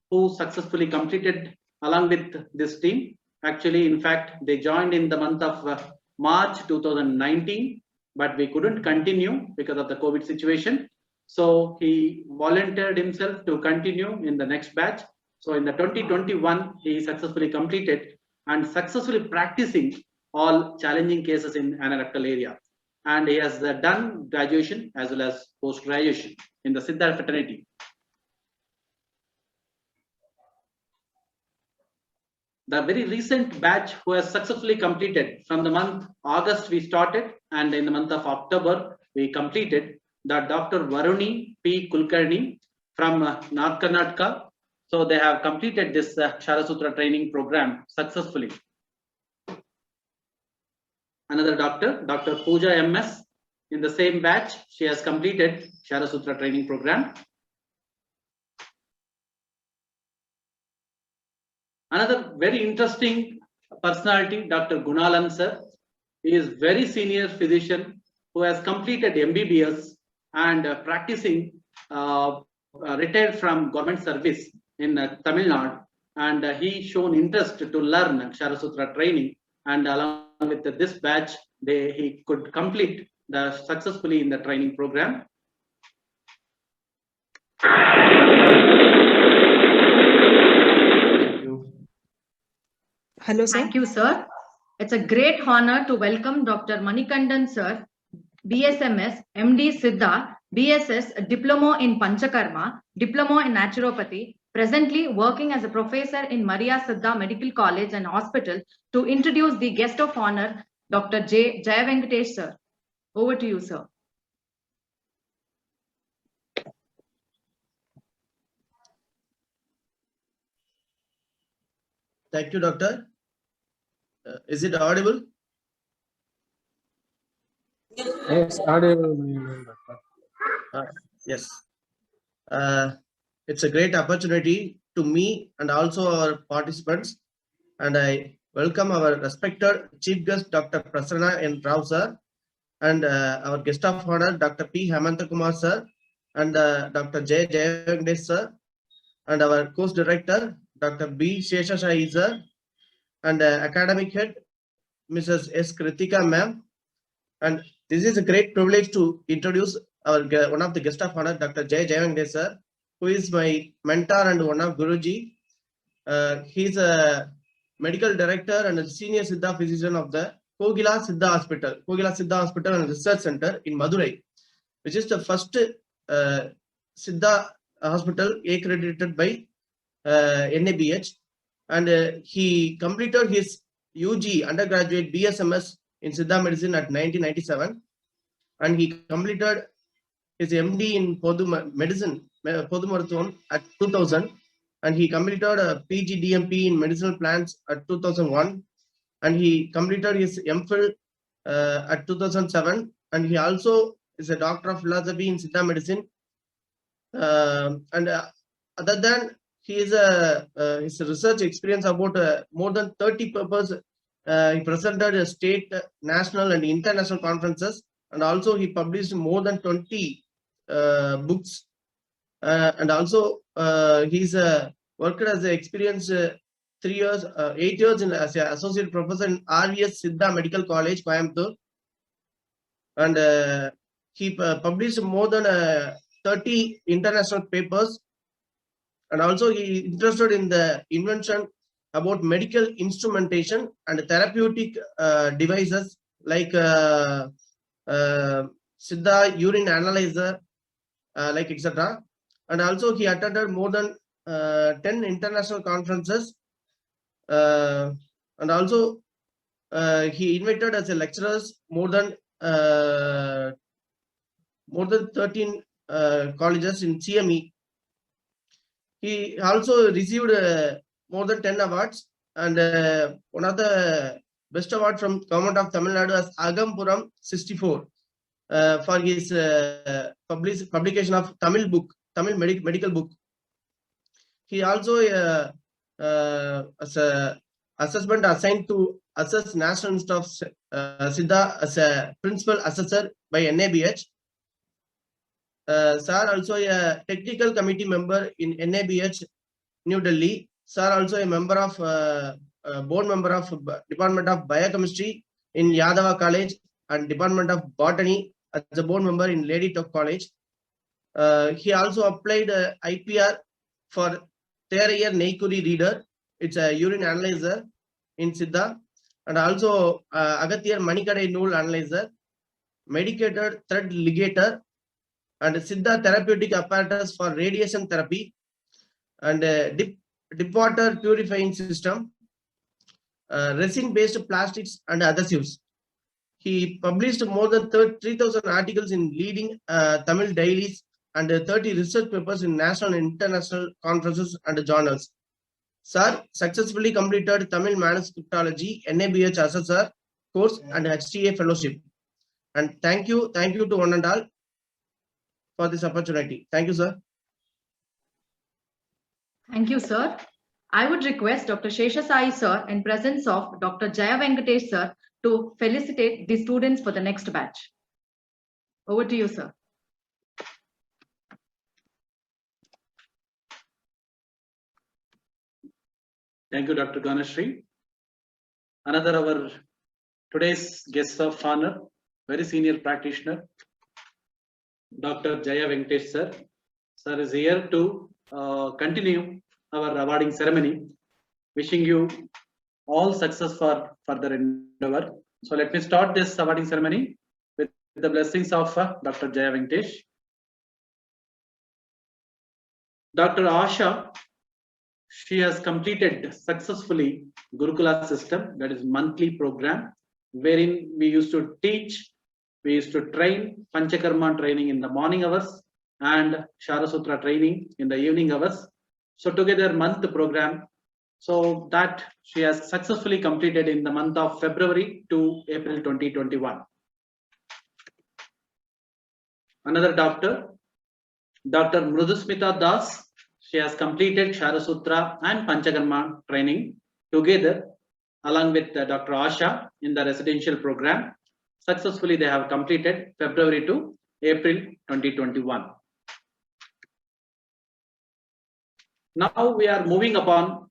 C: who successfully completed along with this team. Actually, in fact, they joined in the month of March 2019, but we couldn't continue because of the COVID situation. So he volunteered himself to continue in the next batch. So in the 2021, he successfully completed and successfully practicing all challenging cases in anorectal area. And he has done graduation as well as post-graduation in the Siddha fraternity. The very recent batch who has successfully completed from the month August we started, and in the month of October we completed the Dr. Varuni P. Kulkarni from North Karnataka. So they have completed this Karasutra training program successfully. Another doctor, Dr. Pooja MS, in the same batch, she has completed Karasutra training program. Another very interesting personality, Dr. Gunalan sir. He is very senior physician who has completed MBBS and practicing, retired from government service in Tamil Nadu, and he shown interest to learn Karasutra training, and along with this batch, he could complete successfully in the training program.
E: Hello, sir.
B: Thank you, sir. It's a great honor to welcome Dr. Manikandan sir, BSMS, MD Siddha, BSS, Diploma in Panchakarma, Diploma in Naturopathy, presently working as a professor in Maria Siddha Medical College and Hospital, to introduce the guest of honor, Dr. J. Jayavenkatesh sir. Over to you, sir.
I: Thank you, doctor. Is it audible?
A: Yes, audible.
I: Yes. It's a great opportunity to me and also our participants. And I welcome our respected Chief Guest, Dr. Prasanna N. Rao sir, and our guest of honor, Dr. P. Hemantakumar sir, and Dr. J. Jayavenkatesh sir, and our course director, Dr. B. Sheshashayi sir, and academic head, Mrs. S. Kritika ma'am. And this is a great privilege to introduce our one of the guest of honor, Dr. J. Jayavenkatesh sir, who is my mentor and one of Guruji. He's a medical director and a senior Siddha physician of the Kogila Siddha Hospital and Research Center in Madurai, which is the first Siddha hospital accredited by NABH. And he completed his UG undergraduate BSMS in Siddha medicine at 1997, and he completed his MD in Podu medicine, Podu Maruthuvam at 2000, and he completed a PG DMP in medicinal plants at 2001, and he completed his MPhil at 2007, and he also is a doctor of philosophy in Siddha medicine. Other than he is his research experience about more than 30 papers. He presented a state, national, and international conferences, and also he published more than 20 books, and also he's worked as an experienced 8 years as an associate professor in RVS Siddha Medical College, Coimbatore, and he published more than 30 international papers, and also he interested in the invention about medical instrumentation and therapeutic devices like Siddha urine analyzer, like etc. And also he attended more than 10 international conferences, and also he invited as a lecturers more than 13 colleges in CME. He also received more than 10 awards, and one of the best award from Government of Tamil Nadu as Agampuram 64 for his publication of Tamil medical book. He also as a assessment assigned to assess National Institute of Siddha as a principal assessor by NABH. Sir also a technical committee member in NABH New Delhi. Sir also a member of board member of Department of Biochemistry in Yadava College and Department of Botany as a board member in Lady Tuck College. He also applied IPR for Therayer Neikuri reader. It's a urine analyzer in Siddha, and also Agathir Manikadai Nool analyzer, medicated thread ligator, and Siddha therapeutic apparatus for radiation therapy, and dip water purifying system, resin-based plastics and adhesives. He published more than 3,000 articles in leading Tamil dailies and 30 research papers in national and international conferences and journals. Sir successfully completed Tamil Manuscriptology, NABH Assessor course and HTA fellowship. And thank you to one and all for this opportunity. Thank you, sir.
B: Thank you, sir. I would request Dr. Sheshasai sir in presence of Dr. Jaya Venkatesh sir to felicitate the students for the next batch. Over to you, sir.
C: Thank you, Dr. Ganeshri. Another our today's guest of honor, very senior practitioner, Dr. Jaya Venkatesh sir. Sir is here to continue our awarding ceremony. Wishing you all success for further endeavor. So let me start this awarding ceremony with the blessings of Dr. Jaya Venkatesh. Dr. Asha, she has completed successfully Gurukula system, that is monthly program, wherein we used to teach, we used to train Panchakarma training in the morning hours and Sharasutra training in the evening hours. So together month program. So that she has successfully completed in the month of February to April 2021. Another doctor, Dr. Mrudusmita Das, she has completed Sharasutra and Panchakarma training together along with Dr. Asha in the residential program. Successfully they have completed February to April 2021. Now we are moving upon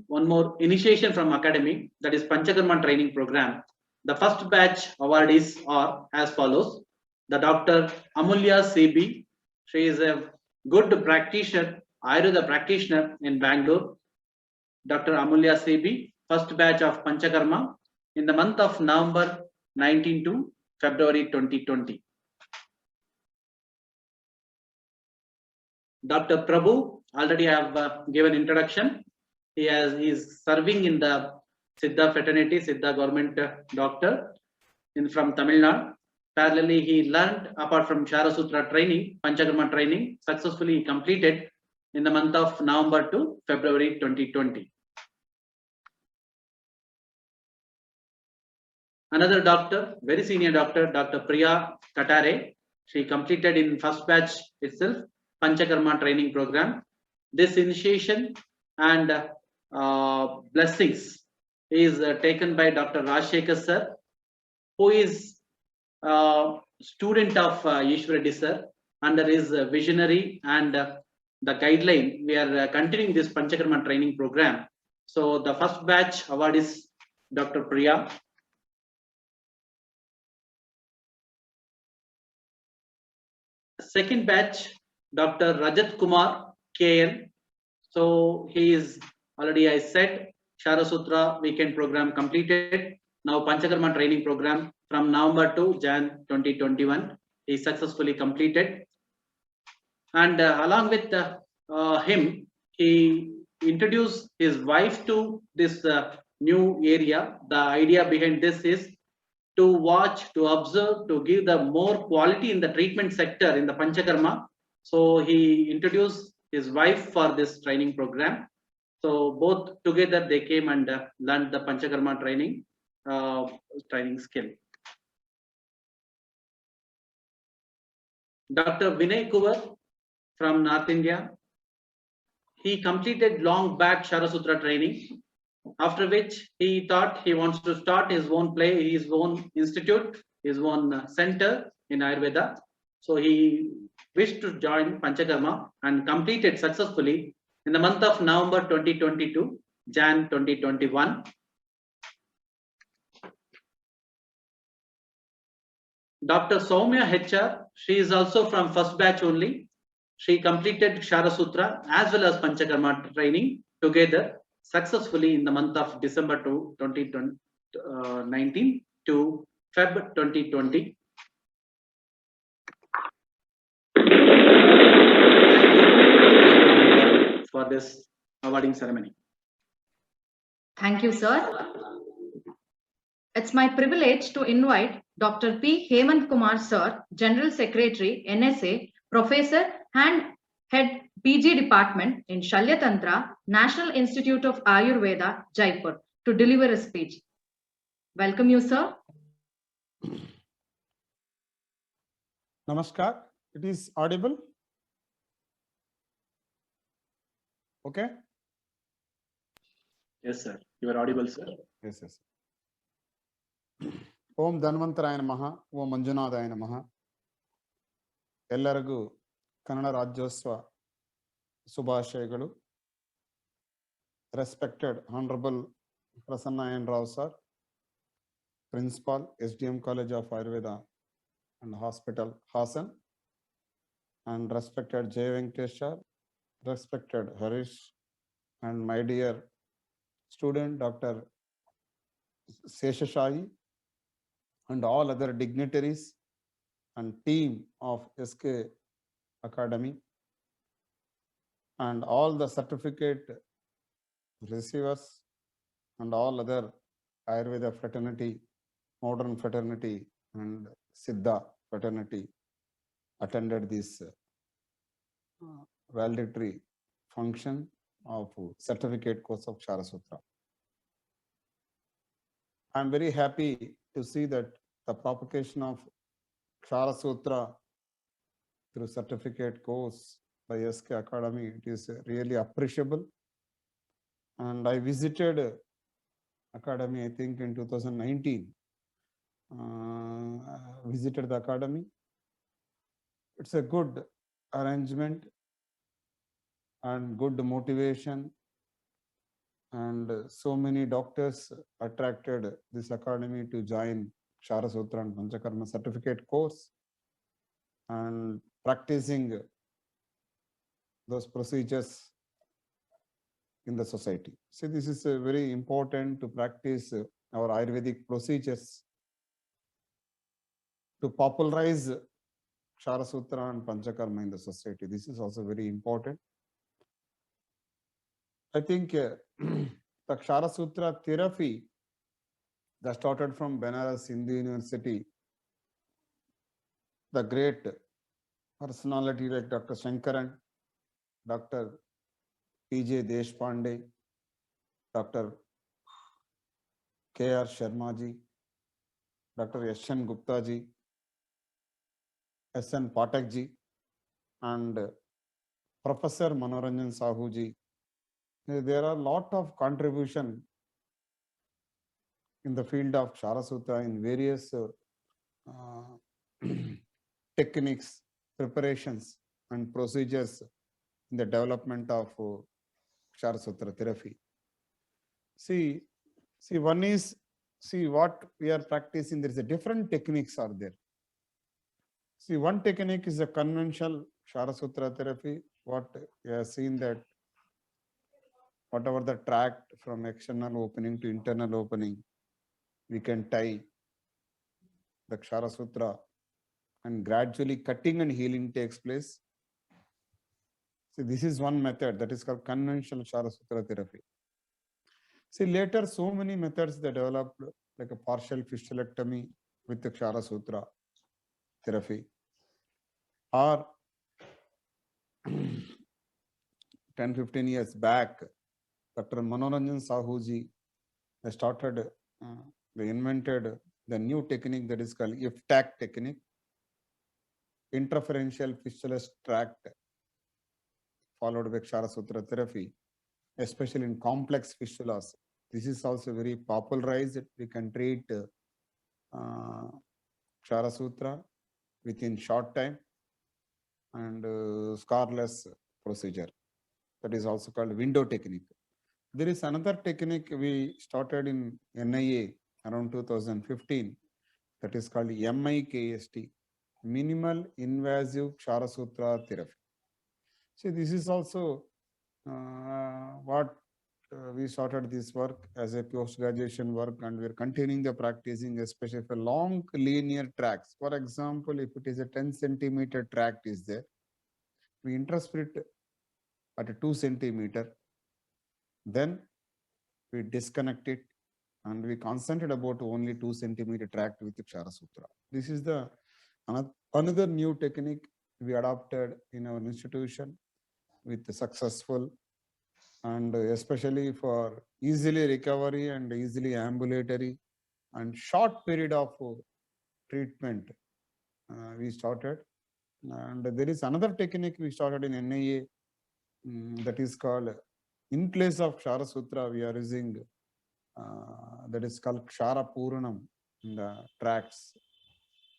C: one more initiation from academy, that is Panchakarma training program. The first batch awardees are as follows. The Dr. Amulya CB, she is a good practitioner, Ayurveda practitioner in Bangalore. Dr. Amulya CB, first batch of Panchakarma in the month of November 19 to February 2020. Dr. Prabhu, already I have given introduction. He is serving in the Siddha fraternity, Siddha government doctor from Tamil Nadu. Parallelly, he learned apart from Sharasutra training, Panchakarma training, successfully completed in the month of November to February 2020. Another doctor, very senior doctor, Dr. Priya Katare, she completed in first batch itself Panchakarma training program. This initiation and blessings is taken by Dr. Rajshekhar sir, who is student of Ishwar Reddy sir, under his visionary and the guideline, we are continuing this Panchakarma training program. So the first batch award is Dr. Priya. Second batch, Dr. Rajat Kumar KN. So he is already, I said, Sharasutra weekend program completed. Now Panchakarma training program from November to Jan 2021 is successfully completed. And along with him, he introduced his wife to this new area. The idea behind this is to watch, to observe, to give the more quality in the treatment sector in the Panchakarma. So he introduced his wife for this training program. So both together they came and learned the Panchakarma training skill. Dr. Vinay Kuvar from North India. He completed long back Sharasutra training, after which he thought he wants to start his own institute, his own center in Ayurveda. So he wished to join Panchakarma and completed successfully in the month of November 2022, Jan 2021. Dr. Soumya HR, she is also from first batch only. She completed Sharasutra as well as Panchakarma training together successfully in the month of December 2019 to Feb 2020. Thank you for this awarding ceremony.
B: Thank you, sir. It's my privilege to invite Dr. P. Hemant Kumar, sir, General Secretary, NSA, Professor and Head PG Department in Shalyatantra, National Institute of Ayurveda, Jaipur, to deliver a speech. Welcome you, sir.
J: Namaskar. It is audible? Okay?
C: Yes, sir. You are audible, sir.
J: Yes, yes. Om Dhanvantaraya Namaha, Om Manjunadaya Namaha. ಎಲ್ಲರಿಗೂ ಕನ್ನಡ ರಾಜ್ಯೋತ್ಸವ ಶುಭಾಶಯಗಳು. Respected Honorable Prasanna N. Rao sir, Principal, SDM College of Ayurveda and Hospital, Hassan, and respected Jay Venkatesh sir, respected Harish, and my dear student Dr. Seshashayi, and all other dignitaries and team of SK Academy, and all the certificate receivers and all other Ayurveda fraternity, modern fraternity and Siddha fraternity attended this valedictory function of certificate course of Sharasutra. I am very happy to see that the propagation of Sharasutra through certificate course by SK Academy, it is really appreciable. And I visited Academy, I think in 2019, visited the Academy. It's a good arrangement and good motivation, and so many doctors attracted this Academy to join Sharasutra and Panchakarma certificate course and practicing those procedures in the society. So this is very important to practice our Ayurvedic procedures to popularize Sharasutra and Panchakarma in the society. This is also very important. I think the Sharasutra therapy that started from Benares Hindu University, the great personality like Dr. Shankaran, Dr. P.J. Deshpande, Dr. K.R. Sharma ji, Dr. S.N. Gupta ji, S.N. Patak ji, and Professor Manoranjan Sahu ji. There are a lot of contribution in the field of Sharasutra in various techniques preparations and procedures in the development of Kshara Sutra therapy. See, one is, what we are practicing, there is a different techniques are there. See, one technique is a conventional Kshara Sutra therapy. What we have seen that whatever the tract from external opening to internal opening, we can tie the Kshara Sutra and gradually cutting and healing takes place. See, this is one method that is called conventional Kshara Sutra therapy. See, later so many methods they developed, like a partial fistulectomy with the Kshara Sutra therapy, or 10-15 years back, Dr. Manoranjan Sahuji started, they invented the new technique that is called IFTAC technique, interferential fistulous tract, followed by Kshara Sutra therapy, especially in complex fistulas. This is also very popularized. We can treat Kshara Sutra within short time and scarless procedure. That is also called window technique. There is another technique we started in NIA around 2015 that is called MIKST, minimal invasive Kshara Sutra therapy. See, this is also what we started this work as a post-graduation work, and we're continuing the practicing, especially for long linear tracts. For example, if it is a 10 centimeter tract is there, we interpret at a 2 centimeter, then we disconnect it and we concentrate about only 2 centimeter tract with the Kshara Sutra. This is the another new technique we adopted in our institution with the successful, and especially for easily recovery and easily ambulatory and short period of treatment we started. And there is another technique we started in NIA that is called, in place of Kshara Sutra, we are using that is called Kshara Purnam in the tracts,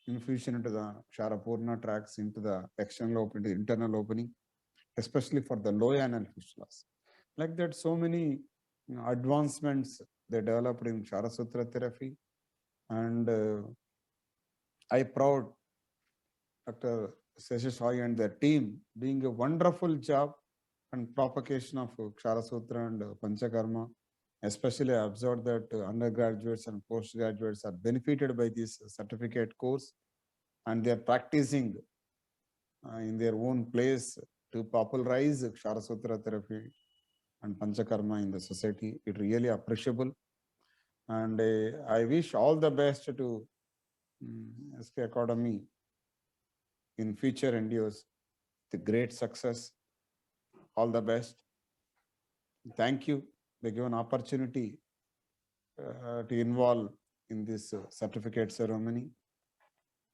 J: infusion into the Kshara Purna tracts into the external opening, internal opening, especially for the low anal fistulas. Like that, so many advancements they developed in Kshara Sutra therapy, and I proud Dr. Seshaswami and their team doing a wonderful job and propagation of Kshara Sutra and Panchakarma. Especially I observed that undergraduates and postgraduates are benefited by this certificate course, and they are practicing in their own place to popularize Kshara Sutra therapy and Panchakarma in the society. It really appreciable, and I wish all the best to SK Academy in future endeavors, the great success. All the best. Thank you. They give an opportunity to involve in this certificate ceremony.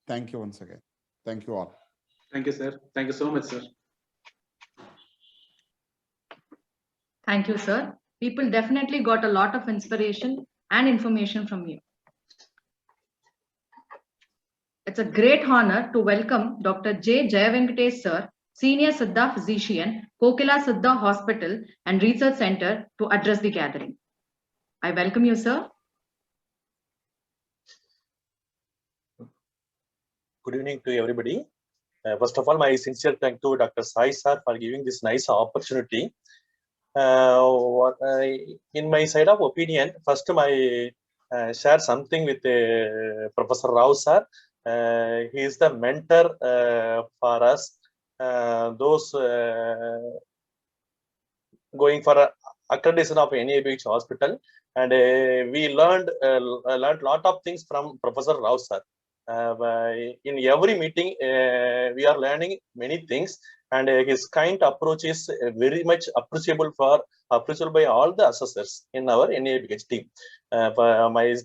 J: Thank you once again. Thank you all.
C: Thank you, sir. Thank you so much, sir.
B: Thank you, sir. People definitely got a lot of inspiration and information from you. It's a great honor to welcome Dr. J. Jayavenkatesh, sir, Senior Siddha Physician, Kokila Siddha Hospital and Research Center, to address the gathering. I welcome you, sir.
K: Good evening to everybody. First of all, my sincere thanks to Dr. Sai sir for giving this nice opportunity. In my side of opinion, first I share something with Professor Rao sir. He is the mentor for us, those going for accreditation of NABH hospital, and we learned a lot of things from Professor Rao sir. In every meeting, we are learning many things, and his kind approach is very much appreciable by all the assessors in our NABH team. My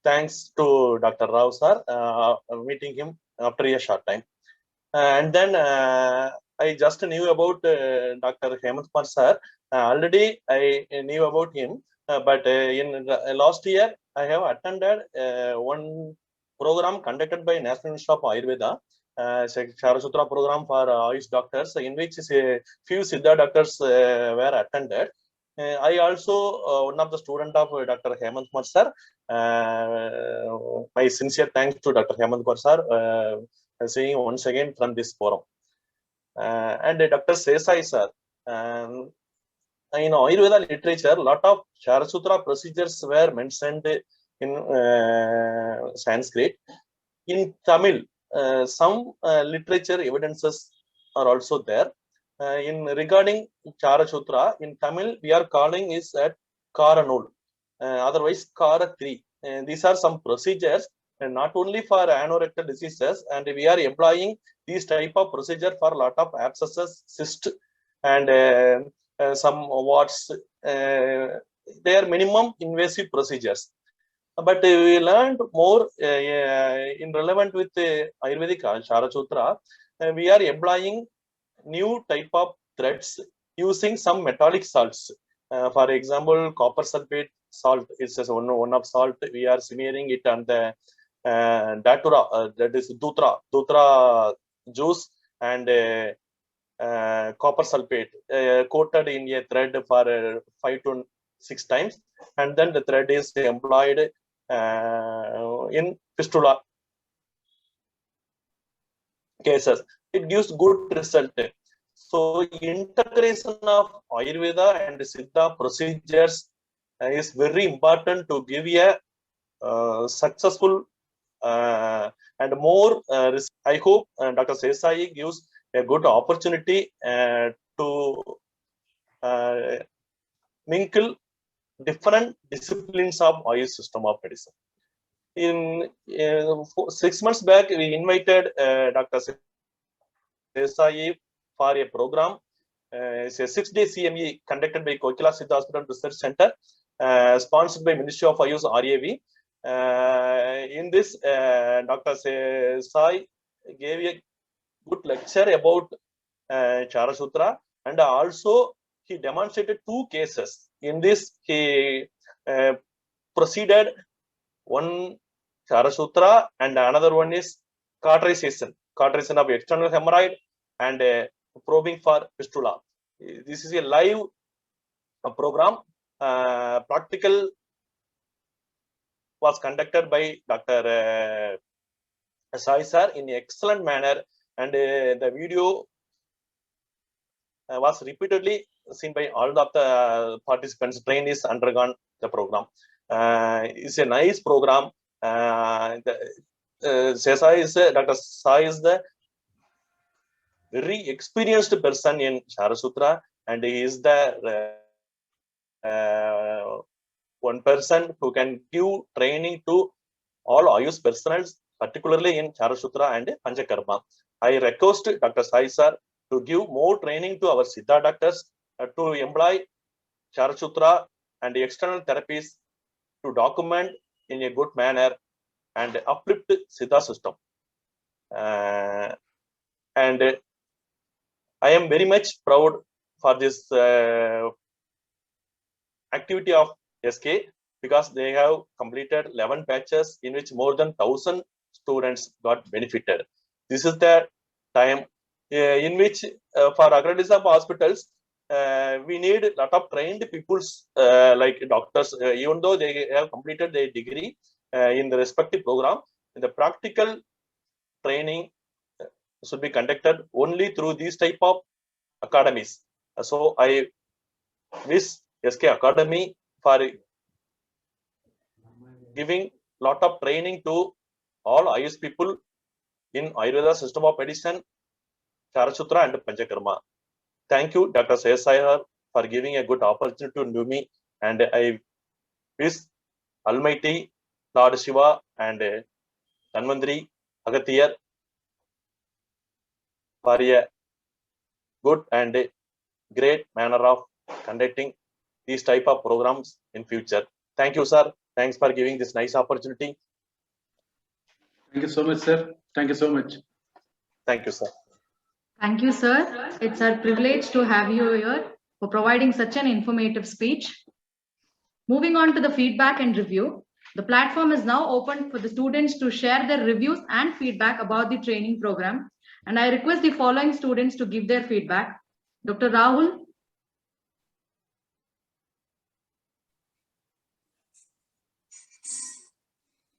K: thanks to Dr. Rao sir, meeting him after a short time. And then I just knew about Dr. Hemant Kumar sir. Already I knew about him, but in last year I have attended one program conducted by National Institute of Ayurveda Charasutra program for Ayush doctors, in which few Siddha doctors were attended. I also one of the student of Dr. Hemant Kumar sir. My sincere thanks to Dr. Hemant Kumar sir, seeing once again from this forum. And Dr. Sesai sir. In Ayurveda literature, lot of Charasutra procedures were mentioned in Sanskrit. In Tamil, some literature evidences are also there. In regarding Charasutra, in Tamil, we are calling is at Karanul, otherwise Kara 3. These are some procedures, and not only for anorectal diseases, and we are employing these type of procedure for a lot of abscesses, cyst, and some warts. They are minimum invasive procedures. But we learned more in relevant with Ayurvedic Charasutra. We are employing new type of threads using some metallic salts. For example, copper sulfate salt is just one of salt. We are smearing it on the datura, that is dutra juice, and copper sulfate coated in a thread for 5 to 6 times, and then the thread is employed in fistula cases. It gives good result. So integration of Ayurveda and Siddha procedures is very important to give a successful and more. I hope Dr. Sesai gives a good opportunity to mingle different disciplines of Ayurveda system of medicine. In 6 months back, we invited Dr. Sesai for a program. It's a 6-day CME conducted by Kokila Siddha Hospital Research Center, sponsored by Ministry of Ayush RAV. In this, Dr. Sesai gave a good lecture about Charasutra, and also he demonstrated 2 cases. In this, he proceeded one Charasutra, and another one is cauterization of external hemorrhoid and probing for fistula. This is a live program. Practical was conducted by Dr. Sai sir in an excellent manner, and the video was repeatedly seen by all of the participants. Train is undergone the program. It's a nice program. Dr. Sai is the very experienced person in Charasutra, and he is the one person who can give training to all Ayush personals, particularly in Charasutra and Panchakarma. I request Dr. Sai sir to give more training to our Siddha doctors to employ Charasutra and external therapies to document in a good manner and uplift Siddha system. And I am very much proud for this activity of SK, because they have completed 11 batches in which more than 1,000 students got benefited. This is the time in which for accreditation hospitals, we need a lot of trained people like doctors, even though they have completed their degree in the respective program. The practical training should be conducted only through these type of academies. So I wish SK Academy for giving lot of training to all Ayush people in Ayurveda system of medicine, Charasutra and Panchakarma. Thank you, Dr. Sesai, for giving a good opportunity to me, and I wish Almighty Lord Shiva and Dhanvantri Agatiyar for a good and great manner of conducting these type of programs in future. Thank you, sir. Thanks for giving this nice opportunity.
C: Thank you so much, sir. Thank you so much.
K: Thank you, sir.
B: Thank you, sir. It's our privilege to have you here for providing such an informative speech. Moving on to the feedback and review. The platform is now open for the students to share their reviews and feedback about the training program. And I request the following students to give their feedback. Dr. Rahul.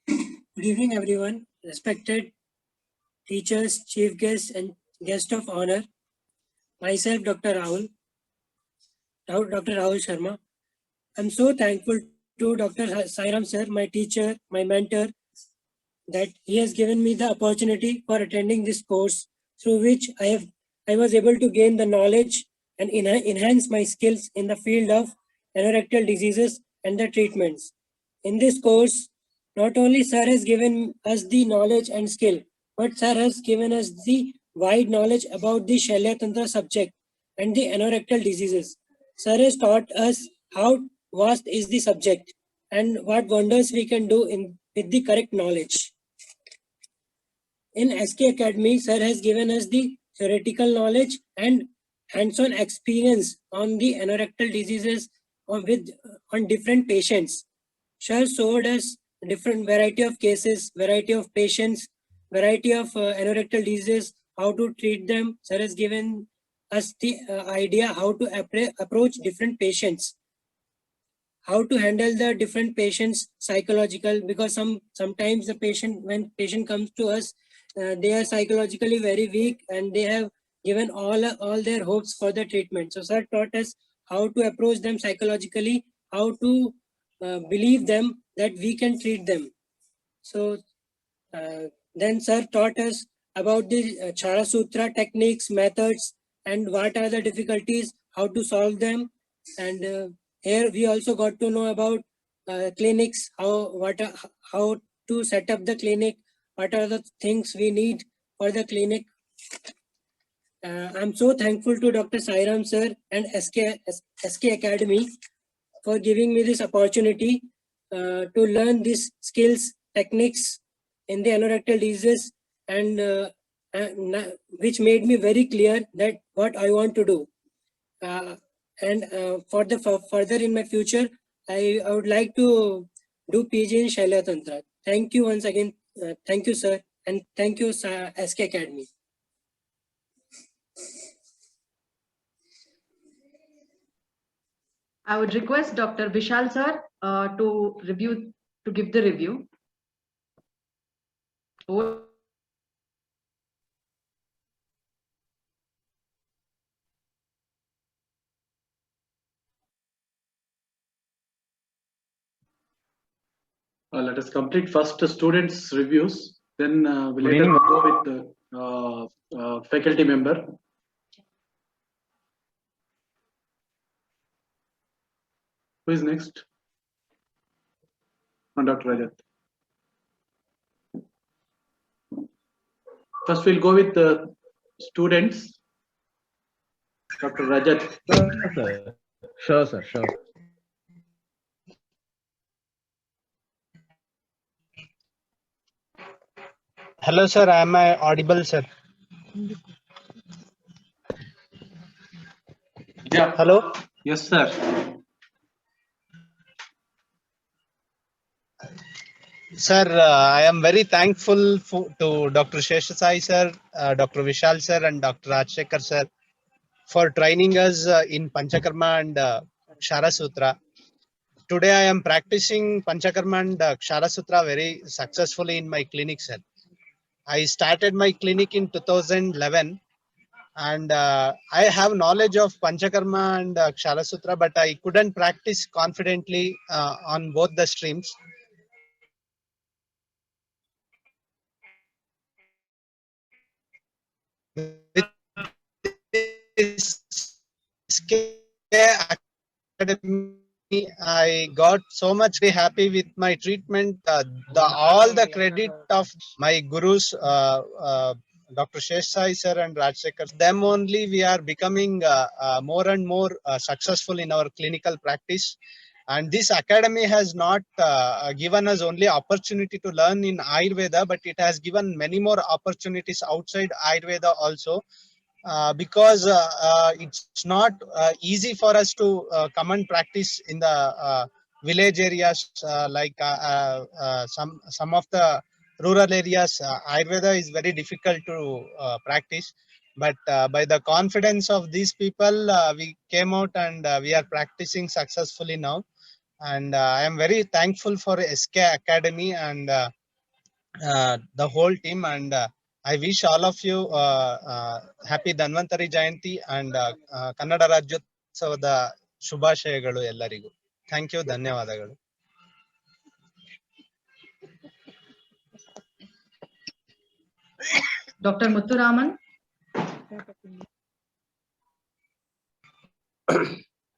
L: Good evening, everyone. Respected teachers, chief guests, and guest of honor. Myself, Dr. Rahul Sharma. I'm so thankful to Dr. Sairam sir, my teacher, my mentor, that he has given me the opportunity for attending this course, through which I was able to gain the knowledge and enhance my skills in the field of anorectal diseases and the treatments. In this course, not only sir has given us the knowledge and skill, but sir has given us the wide knowledge about the Shalyatantra subject and the anorectal diseases. Sir has taught us how vast is the subject and what wonders we can do with the correct knowledge. In SK Academy, sir has given us the theoretical knowledge and hands-on experience on the anorectal diseases on different patients. Sir showed us different variety of cases, variety of patients, variety of anorectal diseases, how to treat them. Sir has given us the idea how to approach different patients, how to handle the different patients psychological, because sometimes when patient comes to us, they are psychologically very weak and they have given all their hopes for the treatment. So sir taught us how to approach them psychologically, how to believe them that we can treat them. So then sir taught us about the Chara Sutra techniques, methods, and what are the difficulties, how to solve them. And here we also got to know about clinics, how to set up the clinic, what are the things we need for the clinic. I'm so thankful to Dr. Sairam sir and SK Academy for giving me this opportunity to learn these skills, techniques in the anorectal diseases, and which made me very clear that what I want to do. For further in my future, I would like to do PG in Shalyatantra. Thank you once again. Thank you, sir, and thank you, SK Academy.
B: I would request Dr. Vishal sir to give the review.
C: Let us complete first the students' reviews, then we'll
A: Good
C: later
A: evening.
C: go with the faculty member. Who is next? Dr. Rajat. First, we'll go with the students. Dr. Rajat.
A: Sure, sir. Sure.
M: Hello, sir. Am I audible, sir?
C: Yeah.
M: Hello.
C: Yes, sir.
M: Sir, I am very thankful to Dr. Sheshasai sir, Dr. Vishal sir, and Dr. Rajshekhar sir for training us in Panchakarma and Kshara Sutra. Today, I am practicing Panchakarma and Kshara Sutra very successfully in my clinic, sir. I started my clinic in 2011, and I have knowledge of Panchakarma and Kshara Sutra, but I couldn't practice confidently on both the streams. With Academy, I got so much happy with my treatment. All the credit of my gurus, Dr. Sheshai sir and Rajshekhar, them only we are becoming more and more successful in our clinical practice. And this academy has not given us only opportunity to learn in Ayurveda, but it has given many more opportunities outside Ayurveda also. Because it's not easy for us to come and practice in the village areas like some of the rural areas, Ayurveda is very difficult to practice. But by the confidence of these people, we came out and we are practicing successfully now. And I am very thankful for SK Academy and the whole team. And I wish all of you happy Dhanvantari Jayanti and Kannada Rajyotsavada ಶುಭಾಶಯಗಳು ಎಲ್ಲರಿಗೂ. Thank you, ಧನ್ಯವಾದಗಳು.
B: Dr. Muthuraman.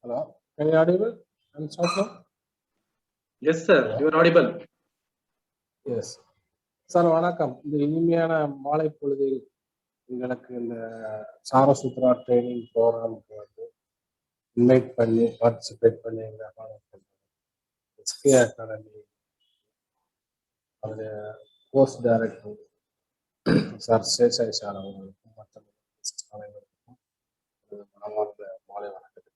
A: Hello, can you audible? I'm sorry.
C: Yes, sir. You are audible.
A: Yes. Sir வணக்கம். இந்த இனிமையான மாலை பொழுதில் எங்களுக்கு இந்த சாரசூத்ரா ட்ரைனிங் ப்ரோக்ராமுக்கு வந்து இன்வைட் பண்ணி பார்ட்டிசிபேட் பண்ணி எங்களை எஸ்கே அகாடமி அவருடைய course director sir Seshasayee sir அவர்களுக்கும் மற்ற அனைவருக்கும் மனமார்ந்த மாலை வணக்கத்தை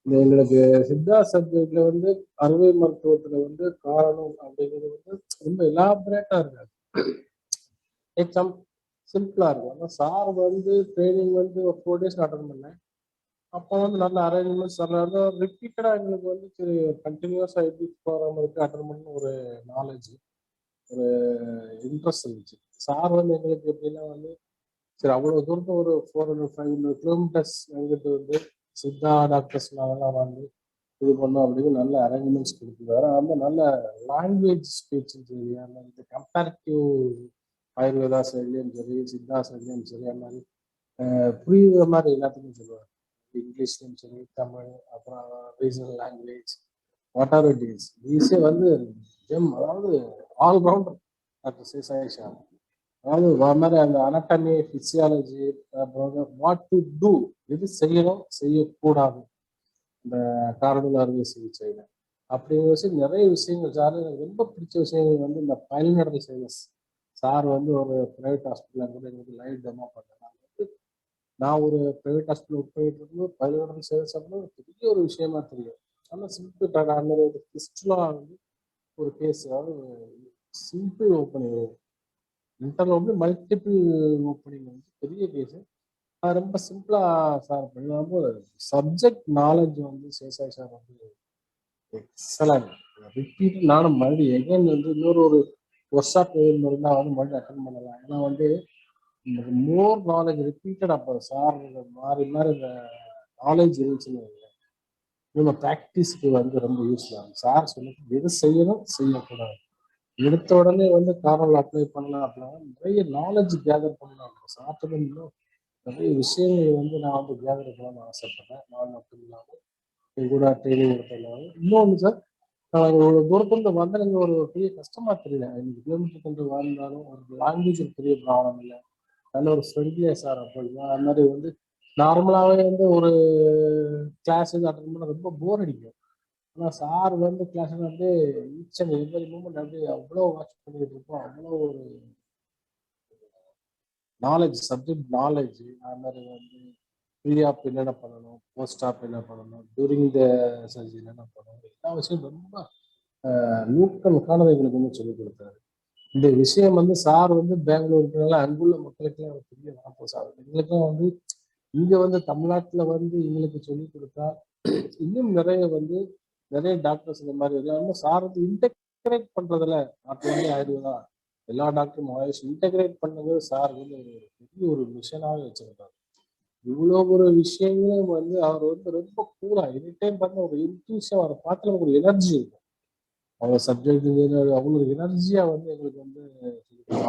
A: இந்த எங்களுக்கு சித்தா சப்ஜெக்ட்ல வந்து அறுவை மருத்துவத்துல வந்து காரணம் அப்படிங்கிறது வந்து ரொம்ப எலாபரேட்டா இருக்காது, எக்ஸாம் சிம்பிளா இருக்கும். ஆனால் சார் வந்து ட்ரைனிங் வந்து ஒரு 4 days அட்டன் பண்ணேன். அப்போ வந்து நல்ல அரேஞ்ச்மெண்ட்ஸ் நல்லா ரிப்பீட்டடா எங்களுக்கு வந்து சரி கண்டினியூஸா எப்படி ப்ரோக்ராம் இருக்கு அட்டன் பண்ண ஒரு நாலேஜ், ஒரு இன்ட்ரெஸ்ட் இருந்துச்சு. சார் வந்து எங்களுக்கு எப்படின்னா வந்து சரி அவ்வளவு தூரத்தை ஒரு 400-500 கிலோமீட்டர்ஸ் எங்கிட்ட வந்து சித்தா டாக்டர்ஸ் நாங்கெல்லாம் வந்து இது பண்ணோம் அப்படின்னு நல்ல அரேஞ்ச்மெண்ட்ஸ் கொடுத்துருக்காரு. அந்த நல்ல லாங்குவேஜ் ஸ்பீச்சும் சரி, அந்த இந்த கம்பேரிட்டிவ் ஆயுர்வேதா சைட்லையும் சரி சித்தா சைட்லையும் சரி அந்த மாதிரி புரியுற மாதிரி எல்லாத்துக்கும் சொல்லுவார். இங்கிலீஷ்லையும் சரி தமிழ் அப்புறம் regional language what are it is ஈஸியே வந்து ஜெம், அதாவது ஆல்ரவுண்டர் டாக்டர் சேஷாயிஷா. அதாவது மாதிரி அந்த அனட்டமி பிசியாலஜி அப்புறம் வாட் டு டூ, எது செய்யணும் செய்யக்கூடாது இந்த கார்டியல் அறுவை சிகிச்சையில அப்படிங்கிற நிறைய விஷயங்கள். சார் எனக்கு ரொம்ப பிடிச்ச விஷயங்கள் வந்து இந்த பைல்நடல் சைனஸ். சார் வந்து ஒரு பிரைவேட் ஹாஸ்பிட்டல் கூட எங்களுக்கு லைவ் டெமோ பண்ணேன். நான் ஒரு பிரைவேட் ஹாஸ்பிட்டல் ஒர்க் பண்ணிட்டு இருக்கும்போது பைல்நடல் சைனஸ் அப்படின்னு பெரிய ஒரு விஷயமா தெரியும். ஆனால் சிம்பிள் அந்த ஹிஸ்ட்ரிலாம் வந்து ஒரு கேஸ், அதாவது சிம்பிள் ஓப்பனிங் இன்டர்னல் வந்து மல்டிபிள் ஓப்பனிங் வந்து பெரிய கேஸு. அது ரொம்ப சிம்பிளா சார் பண்ணும்போது சப்ஜெக்ட் நாலேஜ் வந்து சேஷாய் சார் வந்து எக்ஸலன்ட். ரிப்பீட் நானும் மறுபடியும் எகைன் வந்து இன்னொரு ஒரு ஒர்க் ஷாப் இருந்தால் வந்து மறுபடியும் அட்டன் பண்ணலாம். ஏன்னா வந்து மோர் நாலேஜ் ரிப்பீட்டட் அப்போ சார் மாறி மாறி இந்த நாலேஜ் இருந்துச்சுன்னு நம்ம ப்ராக்டிஸ்க்கு வந்து ரொம்ப யூஸ்ஃபுல் ஆகும். சார் சொல்லிட்டு எது செய்யணும் செய்யக்கூடாது, எடுத்த உடனே வந்து காரணம் அப்ளை பண்ணலாம் அப்படின்னா நிறைய நாலேஜ் கேதர் பண்ணலாம். சாப்பிட்டு இன்னும் நிறைய விஷயங்கள் வந்து நான் வந்து கேதர் பண்ணணும்னு ஆசைப்பட்றேன். நான் மட்டும் இல்லாமல் என் கூட ட்ரைனிங் எடுத்ததுனால. இன்னொன்று சார், நான் ஒரு தூரத்துலேருந்து வந்தால் எனக்கு ஒரு பெரிய கஷ்டமா தெரியல. 5 கிலோமீட்டர் கொண்டு வாழ்ந்தாலும் ஒரு லாங்குவேஜ் பெரிய ப்ராப்ளம் இல்லை, நல்ல ஒரு ஃப்ரெண்ட்லியாக சார் அப்படின்னா. அது மாதிரி வந்து நார்மலாகவே வந்து ஒரு கிளாஸ் வந்து அட்டன் பண்ண ரொம்ப போர் அடிக்கும். ஆனால் சார் வந்து கிளாஸ் வந்து ஈச் அண்ட் எவ்வரி மூமெண்ட் அப்படியே அவ்வளோ வாட்ச் பண்ணிட்டு இருப்போம். அவ்வளோ ஒரு நாலேஜ், சப்ஜெக்ட் நாலேஜ். அது மாதிரி வந்து ப்ரீ ஆப் என்னென்ன பண்ணணும், போஸ்ட் ஆப் என்ன பண்ணணும், டூரிங் த சர்ஜரி என்னென்ன பண்ணணும், எல்லா விஷயம் ரொம்ப நூக்கணுக்கானது எங்களுக்கு வந்து சொல்லிக் கொடுத்தாரு. இந்த விஷயம் வந்து சார் வந்து பெங்களூருக்குனால அங்குள்ள மக்களுக்கெல்லாம் ஒரு பெரிய வாய்ப்பு. சார் எங்களுக்கும் வந்து இங்கே வந்து தமிழ்நாட்டில் வந்து எங்களுக்கு சொல்லிக் கொடுத்தா இன்னும் நிறைய டாக்டர்ஸ் இந்த மாதிரி எல்லாமே சார் வந்து இன்டெகிரேட் பண்றதுல நாட்டிலே ஆயிடுவதா எல்லா டாக்டரும் ஆயுஷ் இன்டெகிரேட் பண்ணது சார் வந்து ஒரு பெரிய ஒரு மிஷனாகவே வச்சிருக்காரு. இவ்வளோ ஒரு விஷயங்களும் வந்து அவர் வந்து ரொம்ப கூலா எனி டைம் பார்த்தா ஒரு இன்ட்யூஷன் அவரை பார்த்து நமக்கு ஒரு எனர்ஜி இருக்கும். அவர் சப்ஜெக்ட் அவ்வளோ எனர்ஜியா வந்து எங்களுக்கு வந்து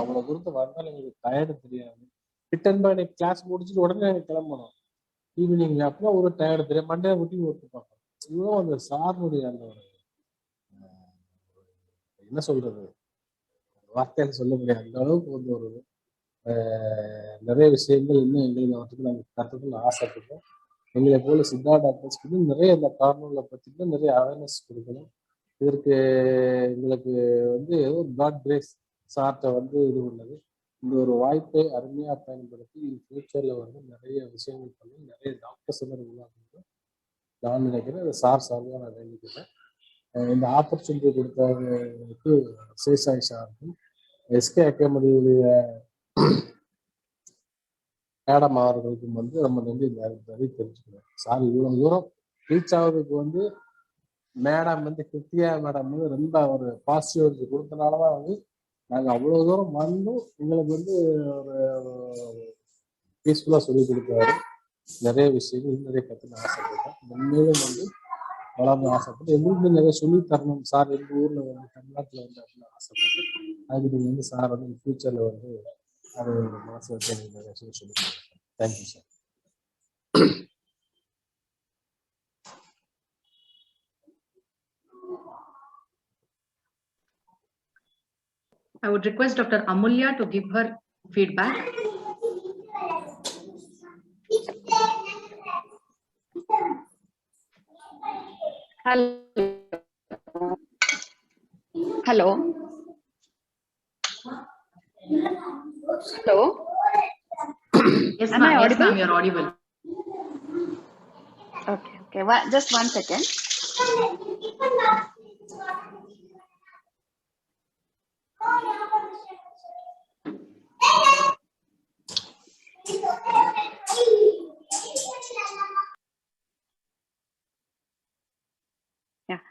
A: அவ்வளோ தூரத்தை வந்தாலும் எங்களுக்கு டயர்டு தெரியாது. ரிட்டன் பை கிளாஸ் முடிச்சுட்டு உடனே எனக்கு கிளம்பணும் ஈவினிங்ல, அப்போ ஒரு டயர்டு தெரியாது. மண்டே ஒட்டி ஒர்க்கு பார்க்கணும். இவ்வளோ அந்த சாருடைய அந்த ஒரு என்ன சொல்றது வார்த்தையில சொல்ல முடியாது, அந்த அளவுக்கு வந்து ஒரு நிறைய விஷயங்கள் இன்னும் எங்களுக்கு அவற்றுக்கு நாங்கள் கற்றுக்கணும்னு ஆசைப்பட்டோம். எங்களை போல சித்தா டாக்டர்ஸ்க்கு நிறைய இந்த கார்னூலை பற்றிட்டு நிறைய அவேர்னஸ் கொடுக்கணும். இதற்கு எங்களுக்கு வந்து ஏதோ காட் கிரேஸ் சார்ட்ட வந்து இது உள்ளது. இந்த ஒரு வாய்ப்பை அருமையாக பயன்படுத்தி ஃபியூச்சரில் வந்து நிறைய விஷயங்கள் பண்ணி நிறைய டாக்டர்ஸ் உருவாக்கணும். நான் நினைக்கிறேன் சார் சார்பாக நான் வேண்டிக்கிறேன். இந்த ஆப்பர்ச்சுனிட்டி கொடுத்தவங்களுக்கு சேஷாய் சாருக்கும் எஸ்கே அகாடமியுடைய மேடம் அவர்களுக்கும் ரொம்ப நன்றி தெரிஞ்சுக்கிறேன். சார் இவ்வளவு தூரம் ரீச் ஆகுறதுக்கு மேடம் கிருத்தியா மேடம் ரொம்ப ஒரு பாசிட்டிவிட்டி கொடுத்தனாலதான் நாங்கள் அவ்வளவு தூரம் எங்களுக்கு ஒரு பீஸ்ஃபுல்லா சொல்லி கொடுத்தாரு. நிறைய விஷயங்கள் நிறைய கற்றுக்க ஆசைப்பட்டேன். உண்மையிலும் வளர்ந்து ஆசைப்பட்டு எங்களுக்கு நிறைய சொல்லி தரணும் சார். எங்கள் ஊர்ல தமிழ்நாட்டில் அப்படின்னு ஆசைப்பட்டேன். அதுக்கு நீங்க சார் ஃபியூச்சர்ல அது மனசு வச்சு எனக்கு நிறைய சொல்லி கொடுத்தேன். Thank you sir.
B: I would request Dr. Amulya to give her feedback.
N: Hello. Hello.
B: Yes,
N: Am I
B: ma'am. Yes,
N: audible?
B: ma'am. You're audible.
N: Okay. Okay. Just 1 second. Yeah.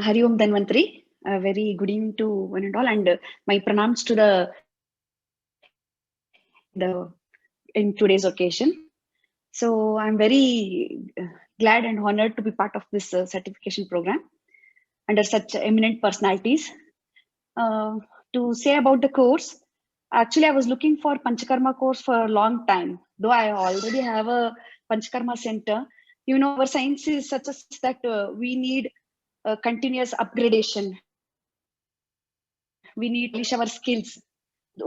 N: Hari Om Dhanvantri. A very good evening to one and all, and my pranams to the in today's occasion. So I'm very glad and honored to be part of this certification program under such eminent personalities. To say about the course, actually I was looking for Panchakarma course for a long time, though I already have a Panchakarma center. You know, our science is such that we need continuous upgradation. We need to polish our skills.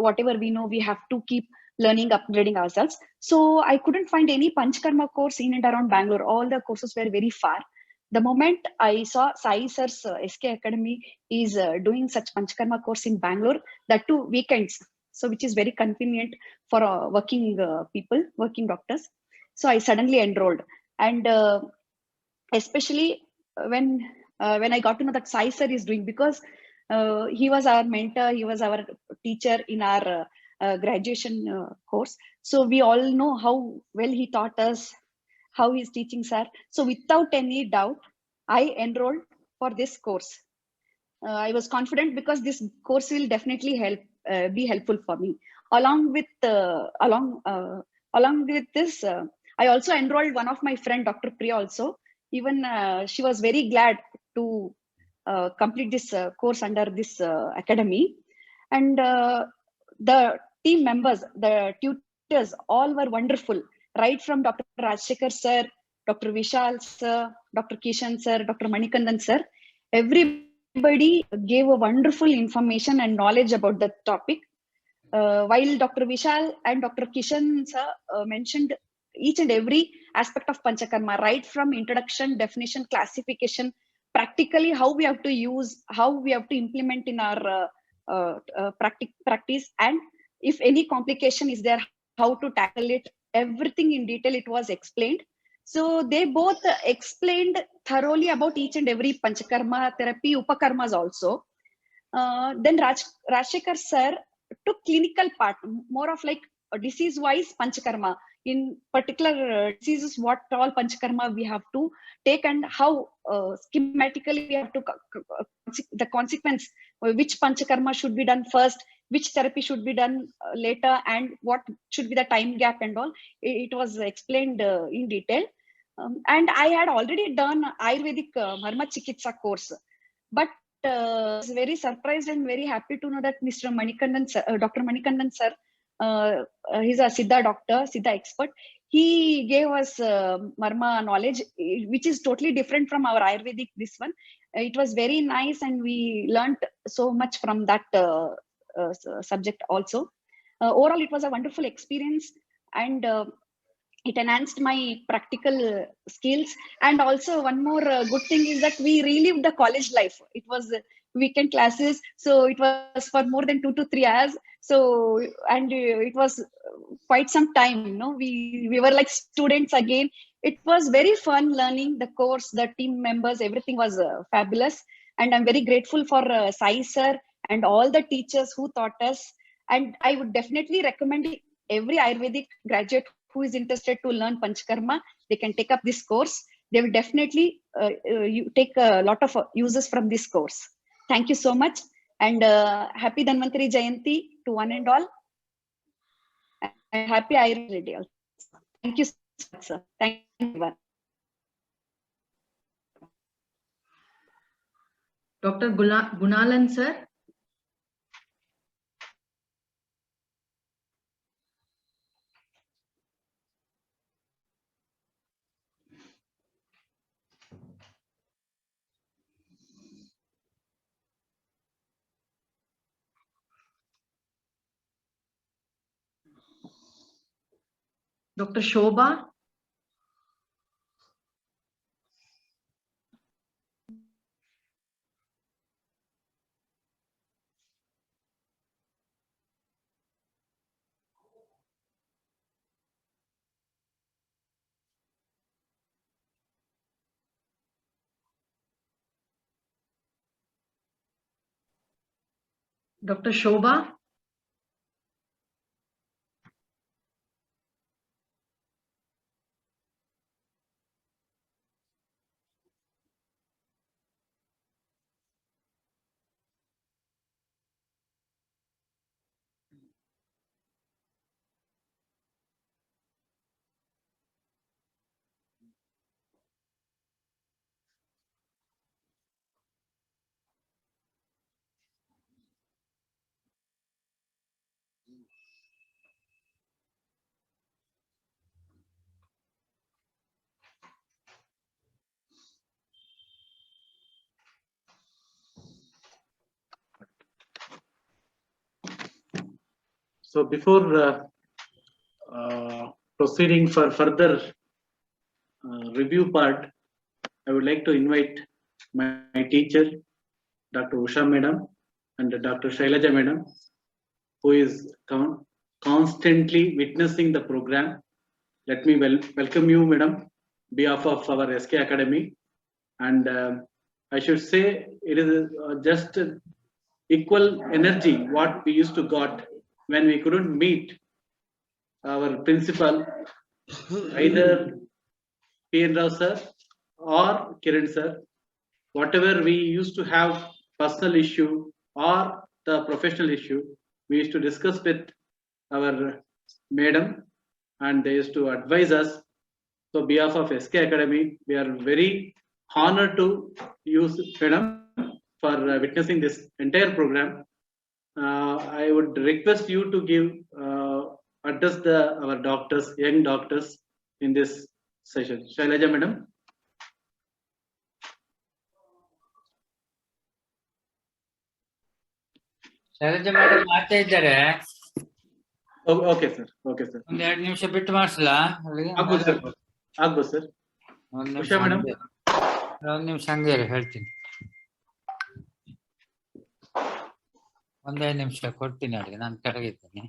N: Whatever we know, we have to keep learning, upgrading ourselves. So I couldn't find any Panchakarma course in and around Bangalore. All the courses were very far. The moment I saw Sai Sir's SK Academy is doing such Panchakarma course in Bangalore, that too weekends, so which is very convenient for working people, working doctors. So I suddenly enrolled, and especially when I got to know that Sai Sir is doing, because he was our mentor, he was our teacher in our graduation course. So we all know how well he taught us, how his teachings are. So without any doubt, I enrolled for this course. I was confident because this course will definitely be helpful for me. Along with this, I also enrolled one of my friend, Dr. Priya also. Even she was very glad to complete this course under this academy. And the team members, the tutors, all were wonderful. Right from Dr. Rajshekhar sir, Dr. Vishal sir, Dr. Kishan sir, Dr. Manikandan sir, everybody gave a wonderful information and knowledge about the topic. While Dr. Vishal and Dr. Kishan sir mentioned each and every aspect of Panchakarma, right from introduction, definition, classification, practically how we have to use, how we have to implement in our practice, and if any complication is there, how to tackle it. Everything in detail it was explained. So they both explained thoroughly about each and every Panchakarma, therapy, Upakarmas also. Then Rajshekhar sir took clinical part, more of like disease wise Panchakarma. In particular diseases, what all Panchakarma we have to take, and how schematically we have to the consequence, which Panchakarma should be done first, which therapy should be done later, and what should be the time gap and all. It was explained in detail. And I had already done Ayurvedic Marma Chikitsa course, but I was very surprised and very happy to know that Mr. Manikandan sir, Dr. Manikandan sir, he's a Siddha doctor, Siddha expert. He gave us Marma knowledge, which is totally different from our Ayurvedic, this one. It was very nice, and we learned so much from that subject also. Overall, it was a wonderful experience, and it enhanced my practical skills. And also one more good thing is that we relived the college life. It was weekend classes, so it was for more than 2 to 3 hours. So, and it was quite some time, we were like students again. It was very fun learning the course, the team members, everything was fabulous. And I'm very grateful for Sai sir and all the teachers who taught us. And I would definitely recommend every Ayurvedic graduate who is interested to learn Panchakarma, they can take up this course. They will definitely you take a lot of uses from this course. Thank you so much. And happy Dhanvantari Jayanti to one and all. And happy Ayurveda. Thank you so much, sir. Thank you.
B: Dr. Gunalan, sir. Dr. Shobha. Dr. Shobha.
C: So before proceeding for further review part, I would like to invite my teacher, Dr. Usha Madam and Dr. Shailaja Madam, who is constantly witnessing the program. Let me welcome you, Madam, behalf of our SK Academy. And I should say it is just equal energy what we used to got when we couldn't meet our principal, either P.N. Rao sir or Kiran sir. Whatever we used to have personal issue or the professional issue, we used to discuss with our madam and they used to advise us. So on behalf of SK Academy, we are very honored to use madam for witnessing this entire program. I would request you to give address our doctors, young doctors in this session. Shailaja madam.
F: Shailaja madam ಮಾಡ್ತಾ ಇದ್ದಾರೆ.
C: Okay sir, okay sir.
F: ಒಂದ್ 2 ನಿಮಿಷ ಬಿಟ್ಟು ಮಾಡಿಸ್ಲಾ?
C: ಆಗ್ಬೋದು sir, ಆಗ್ಬೋದು sir.
F: ಒಂದ್ ನಿಮಿಷ
C: Usha madam,
F: ಒಂದ್ ನಿಮಿಷ ಹಂಗೆ ಹೇಳ್ತೀನಿ. ಒಂದೇ ನಿಮಿಷ ಕೊಡ್ತೀನಿ ಅವ್ರಿಗೆ, ನಾನು ಕೆಳಗಿದ್ದೀನಿ.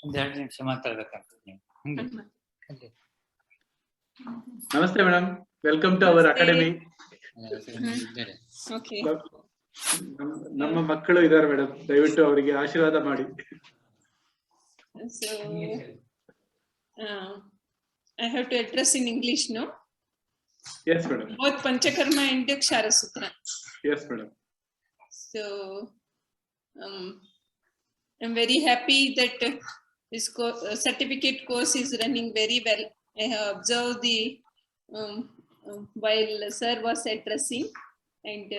F: ಒಂದ್ 2 ನಿಮಿಷ ಮಾತಾಡ್ಬೇಕಂತ.
C: ನಮಸ್ತೆ madam, welcome to our academy. ನಮ್ಮ ಮಕ್ಕಳು ಇದ್ದಾರೆ ಮೇಡಮ್, ದಯವಿಟ್ಟು ಅವರಿಗೆ ಆಶೀರ್ವಾದ ಮಾಡಿ.
O: So I have to address in English, no?
C: Yes, madam.
O: Both Panchakarma and Kshara Sutra.
C: Yes, madam.
O: So I'm very happy that this certificate course is running very well. I have observed the while sir was addressing, and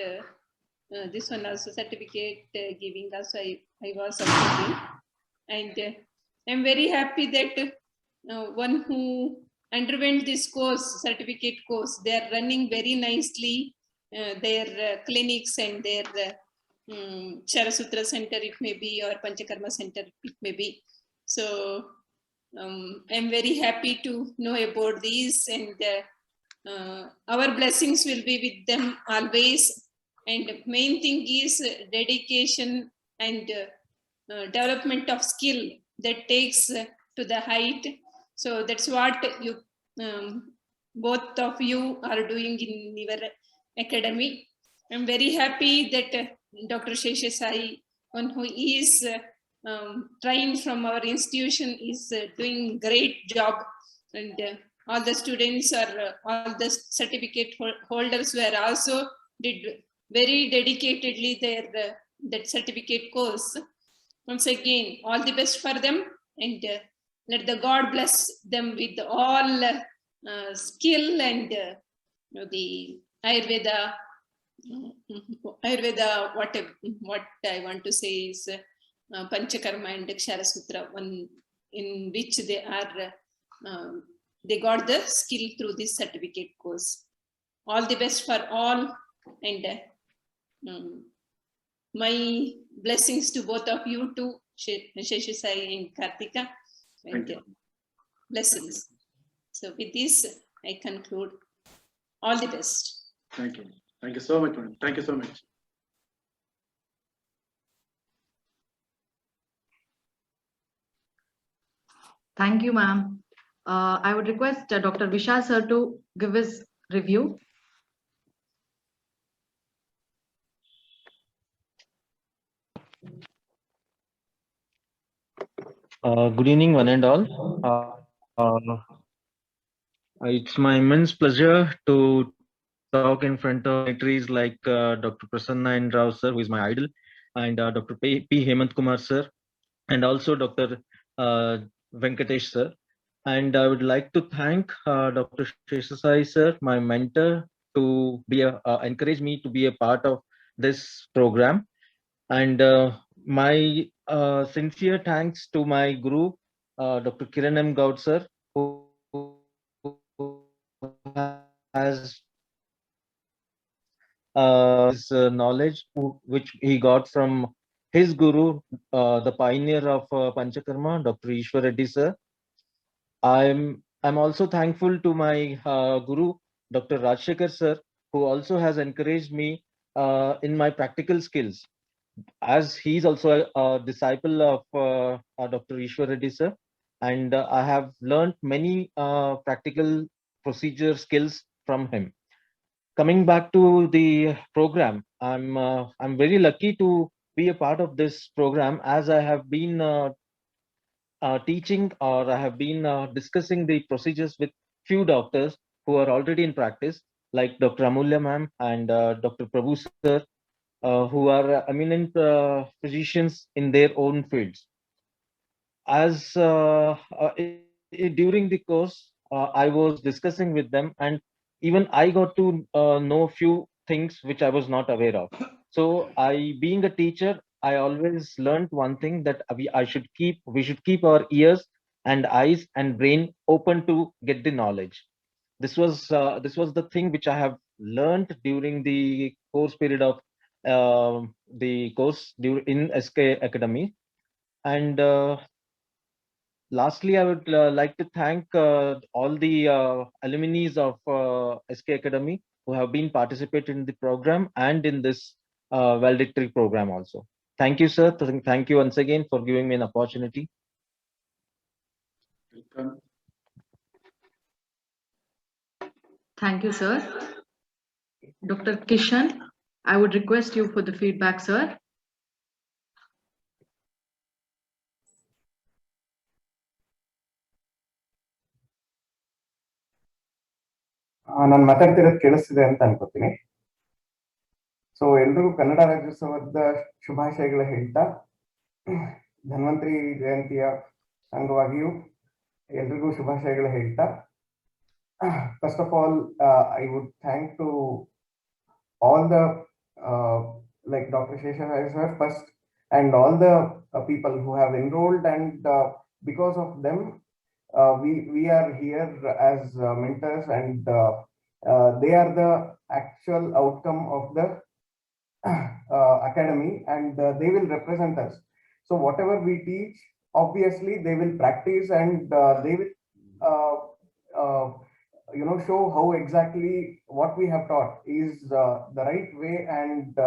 O: this one also certificate giving also I was observing, and I'm very happy that one who underwent this course, certificate course, they are running very nicely their clinics and their Kshara Sutra center it may be, or Panchakarma center it may be. So I'm very happy to know about these, and our blessings will be with them always. And main thing is dedication and development of skill that takes to the height. So that's what you both of you are doing in your academy. I'm very happy that Dr. Sheshasai, one who is trained from our institution, is doing great job. And all the students are, all the certificate holders were also did very dedicatedly their that certificate course. Once again, all the best for them, and let the God bless them with all skill and the Ayurveda. Ayurveda, what I want to say is Panchakarma and Dakshara Sutra, one in which they are they got the skill through this certificate course. All the best for all, and my blessings to both of you too, Sheshasai and Kartika, and blessings. So with this, I conclude. All the best.
C: Thank you. Thank you so much, madam. Thank you so much.
B: Thank you, ma'am. I would request Dr. Vishal sir to give his review.
P: Good evening, one and all. It's my immense pleasure to talk in front of dignitaries like Dr. Prasanna and Rao sir, who is my idol, and Dr. P. Hemant Kumar sir, and also Dr. Venkatesh sir. And I would like to thank Dr. Sheshasai sir, my mentor, to be encourage me to be a part of this program. And my sincere thanks to my guru, Dr. Kiran M. Gaud sir, who has his knowledge which he got from his guru, the pioneer of Panchakarma, Dr. Ishwar Reddy sir. I'm also thankful to my guru, Dr. Rajshekhar sir, who also has encouraged me in my practical skills, as he's also a disciple of Dr. Ishwar Reddy sir, and I have learned many practical procedure skills from him. Coming back to the program, I'm very lucky to be a part of this program, as I have been teaching, or I have been discussing the procedures with few doctors who are already in practice, like Dr. Amulya ma'am and Dr. Prabhu sir, who are eminent physicians in their own fields. As during the course, I was discussing with them, and even I got to know few things which I was not aware of. So being a teacher, I always learned one thing, that we should keep our ears and eyes and brain open to get the knowledge. This was the thing which I have learned during the course period of the course in SK Academy. And lastly, I would like to thank all the alumni of SK Academy who have been participating in the program and in this valedictory program also. Thank you, sir. Thank you once again for giving me an opportunity.
C: Welcome.
B: Thank you, sir. Dr. Kishan, I would request you for the feedback, sir.
Q: ನಾನು ಮಾತಾಡ್ತಿರೋದು ಕೇಳಿಸ್ತಿದೆ ಅಂತ ಅನ್ಕೋತೀನಿ. So ಎಲ್ರಿಗೂ ಕನ್ನಡ ರಾಜ್ಯೋತ್ಸವದ ಶುಭಾಶಯಗಳ ಹೇಳ್ತಾ, ಧನ್ವಂತರಿ ಜಯಂತಿಯ ಅಂಗವಾಗಿಯೂ ಎಲ್ರಿಗೂ ಶುಭಾಶಯಗಳ ಹೇಳ್ತಾ, first of all I would thank to all the like Dr. Sheshasai sir first, and all the people who have enrolled, and because of them we are here as mentors, and they are the actual outcome of the academy, and they will represent us. So whatever we teach, obviously they will practice, and they will show how exactly what we have taught is the right way, and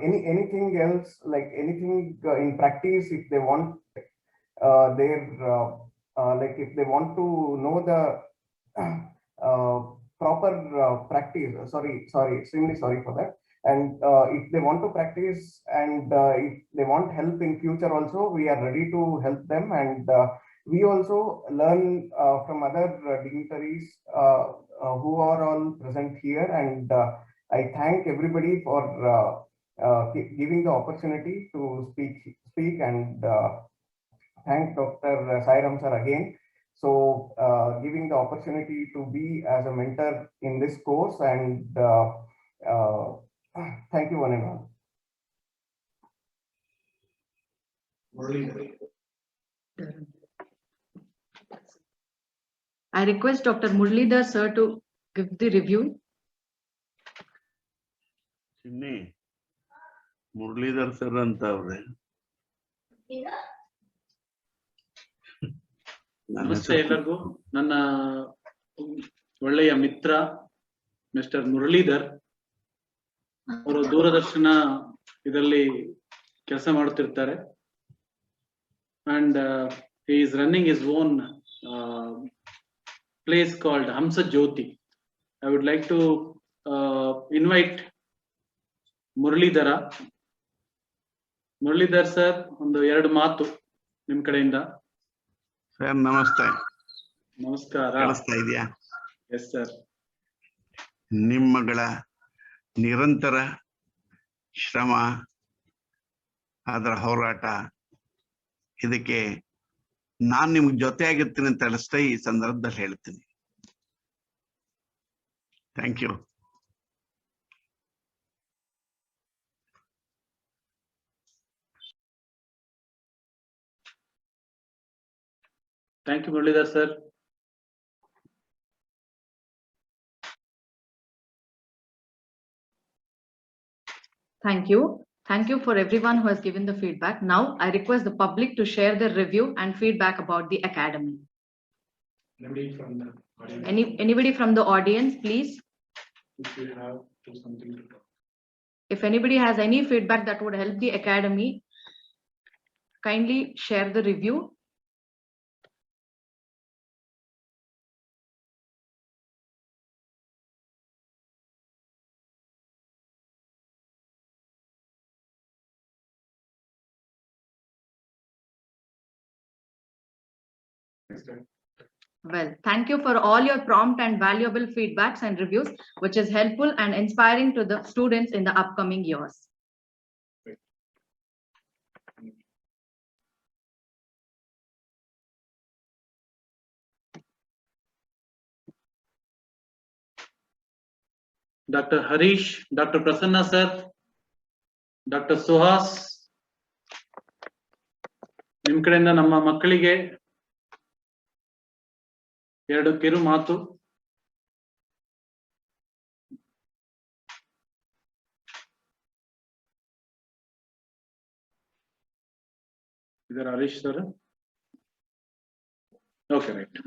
Q: anything else, like anything in practice, if they want like if they want to know the proper practice, extremely sorry for that. And if they want to practice, and if they want help in future also, we are ready to help them. And we also learn from other dignitaries who are all present here. And I thank everybody for giving the opportunity to speak, and thank Dr. Sairam sir again. So giving the opportunity to be as a mentor in this course, and thank you one and all.
B: I request Dr. Muralidhar sir to give the review.
R: Muralidhar sir antavre.
C: ನಮಸ್ತೆ ಎಲ್ಲರಿಗೂ. ನನ್ನ ಒಳ್ಳೆಯ ಮಿತ್ರ mister Muralidhar ಅವರು ದೂರದರ್ಶನ ಇದರಲ್ಲಿ ಕೆಲಸ ಮಾಡುತ್ತಿರ್ತಾರೆ. And he is running his own place called Hamsa Jyoti. I would like to invite Muralidhar sir ಒಂದು ಎರಡು ಮಾತು ನಿಮ್ ಕಡೆಯಿಂದ.
R: ಸರ್ ನಮಸ್ತೆ.
C: ನಮಸ್ಕಾರ.
R: ಕೇಳಿಸ್ತಾ ಇದೆಯಾ?
C: Yes sir.
R: ನಿಮ್ಮ ಮಗಳ ನಿರಂತರ ಶ್ರಮ, ಅದರ ಹೋರಾಟ, ಇದಕ್ಕೆ ನಾನು ನಿಮ್ಗೆ ಜೊತೆಯಾಗಿರ್ತೀನಿ ಅಂತ ಅಷ್ಟೇ ಈ ಸಂದರ್ಭದಲ್ಲಿ ಹೇಳ್ತೀನಿ. Thank you.
C: Thank you, Muralidhar sir.
B: Thank you. Thank you for everyone who has given the feedback. Now, I request the public to share their review and feedback about the academy.
A: Anybody from the audience?
B: Anybody from the audience, please?
A: If you have something to talk.
B: If anybody has any feedback that would help the academy, kindly share the review. Well, thank you for all your prompt and valuable feedbacks and reviews, which is helpful and inspiring to the students in the upcoming years.
C: Dr. Harish, Dr. Prasanna sir, Dr. Suhas, ನಿಮ್ ಕಡೆಯಿಂದ ನಮ್ಮ ಮಕ್ಕಳಿಗೆ ಎರಡು ಕಿರು ಮಾತು. Is Harish sir? Okay, right.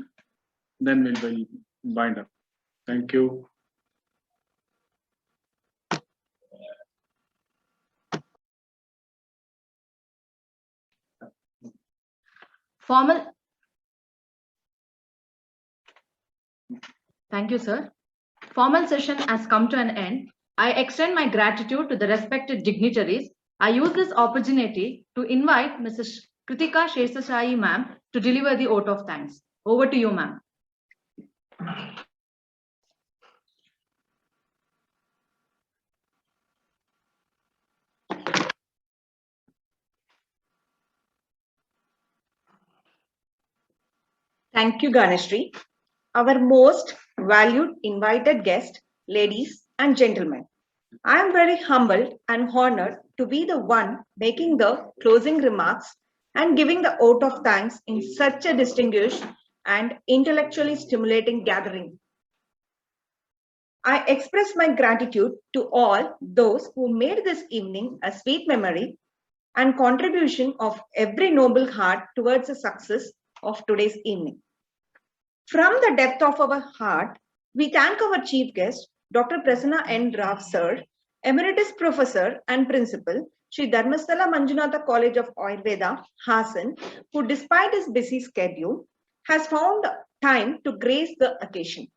C: Then we'll bind up. Thank you.
B: Thank you, sir. Formal session has come to an end. I extend my gratitude to the respected dignitaries. I use this opportunity to invite Mrs. Kritika Shesasai ma'am to deliver the vote of thanks. Over to you, ma'am.
E: Thank you, Ganeshri. Our most valued invited guest, ladies and gentlemen. I am very humbled and honored to be the one making the closing remarks and giving the vote of thanks in such a distinguished and intellectually stimulating gathering. I express my gratitude to all those who made this evening a sweet memory and contribution of every noble heart towards the success of today's evening. From the depth of our heart, we thank our chief guest, Dr. Prasanna N. Rao Sir, Emeritus Professor and Principal, Sri Dharmasthala Manjunatha College of Ayurveda, Hassan, who despite his busy schedule, has found time to grace the occasion.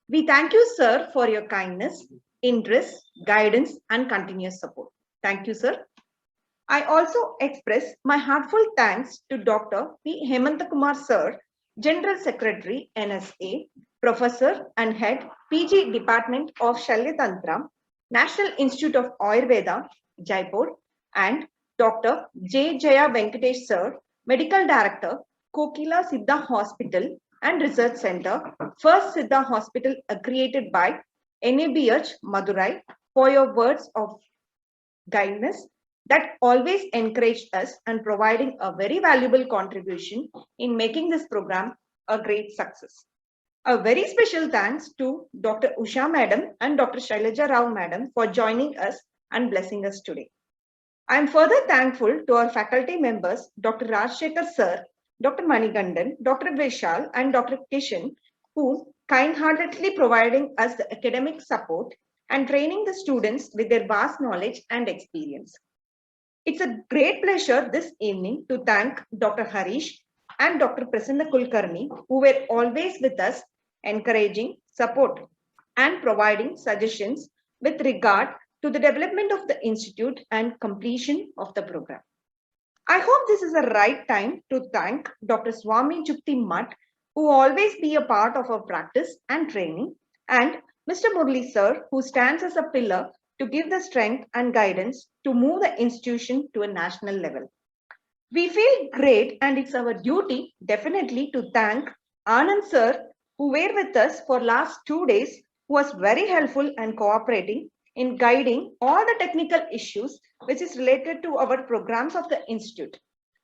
E: We thank you, sir, for your kindness, interest, guidance, and continuous support. Thank you, sir. I also express my heartfelt thanks to Dr. P. Hemantakumar Sir, General Secretary, NSA, Professor and Head, PG Department of Shalyatantra, National Institute of Ayurveda, Jaipur, and Dr. J. Jaya Venkatesh Sir, Medical Director, Kokila Siddha Hospital and Research Center, First Siddha Hospital created by NABH Madurai, for your words of guidance that always encouraged us and providing a very valuable contribution in making this program a great success. A very special thanks to Dr. Usha Madam and Dr. Shailaja Rao Madam for joining us and blessing us today. I am further thankful to our faculty members, Dr. Rajshekhar Sir, Dr. Manigandan, Dr. Vishal, and Dr. Kishan, who kind-heartedly providing us the academic support and training the students with their vast knowledge and experience. It's a great pleasure this evening to thank Dr. Harish and Dr. Prasanna Kulkarni, who were always with us, encouraging, support, and providing suggestions with regard to the development of the institute and completion of the program. I hope this is the right time to thank Dr. Swami Jukti Mutt, who always be a part of our practice and training, and Mr. Murli Sir, who stands as a pillar to give the strength and guidance to move the institution to a national level. We feel great, and it's our duty definitely to thank Anand Sir, who were with us for last 2 days, who was very helpful and cooperating in guiding all the technical issues which is related to our programs of the institute.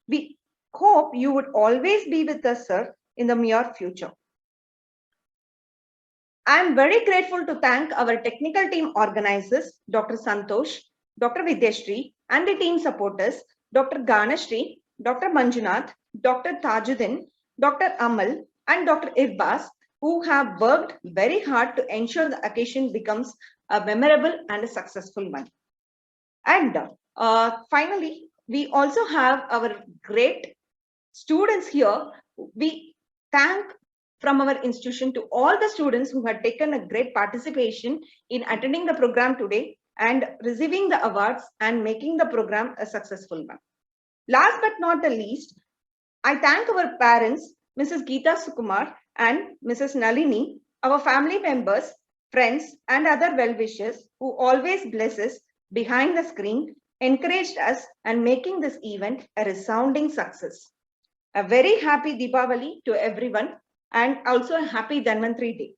E: We hope you would always be with us, sir, in the near future. I am very grateful to thank our technical team organizers, Dr. Santosh, Dr. Vidyashri, and the team supporters, Dr. Ganashri, Dr. Manjunath, Dr. Tajuddin, Dr. Amal, and Dr. Irbas, who have worked very hard to ensure the occasion becomes a memorable and a successful one. And finally, we also have our great students here. We thank from our institution to all the students who had taken a great participation in attending the program today and receiving the awards and making the program a successful one. Last but not the least, I thank our parents, Mrs. Geeta Sukumar and Mrs. Nalini, our family members, friends, and other well-wishers who always bless us behind the screen, encouraged us, and making this event a resounding success. A very happy Deepavali to everyone, and also a happy Dhanvantri Day.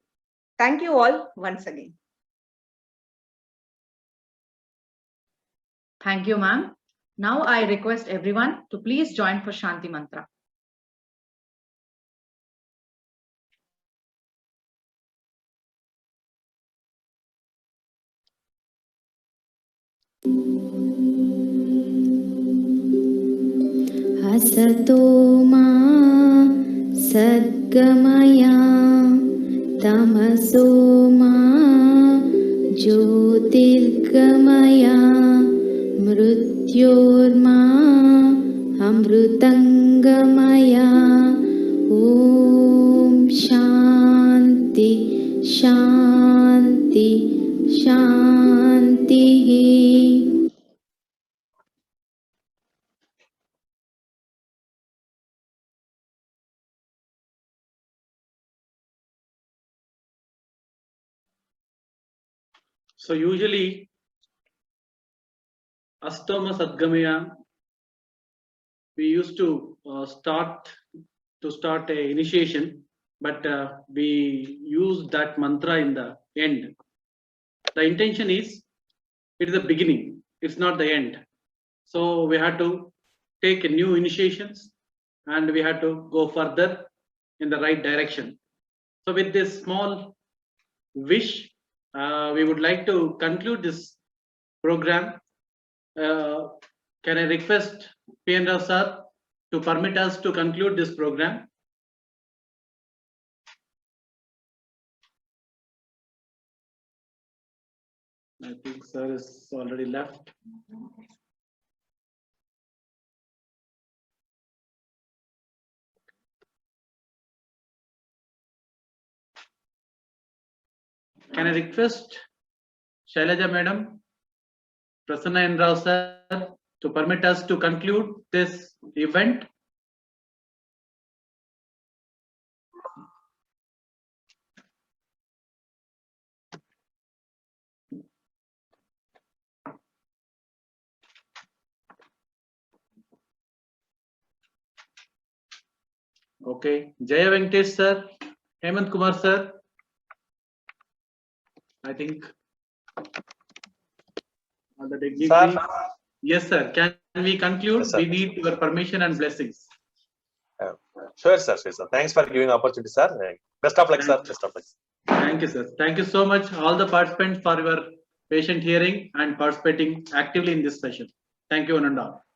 E: Thank you all once again.
B: Thank you, ma'am. Now I request everyone to please join for Shanti Mantra.
D: Asato ma sadgamaya tamaso ma jyotirgamaya mrityorma amrutangamaya. Om Shanti Shanti Shanti.
C: So usually, Astoma Sadgamaya, we used to start a initiation, but we use that mantra in the end. The intention is, it is the beginning, it's not the end. So we had to take a new initiations and we had to go further in the right direction. So with this small wish, we would like to conclude this program. Can I request P.N. Rao sir to permit us to conclude this program? I think sir is already left. Can I request Shailaja Madam, Prasanna N. Rao sir, to permit us to conclude this event? Okay, Jaya Venkatesh sir, Hemant Kumar sir. I think on the dignity.
K: Sir.
C: Yes, sir. Can we conclude?
K: Yes, sir.
C: We need your permission and blessings.
K: Sure, sir. Sure, sir. Thanks for giving opportunity, sir. Best of luck, sir. Best of luck.
C: Thank you, sir. Thank you so much, all the participants, for your patient hearing and participating actively in this session. Thank you, one and all.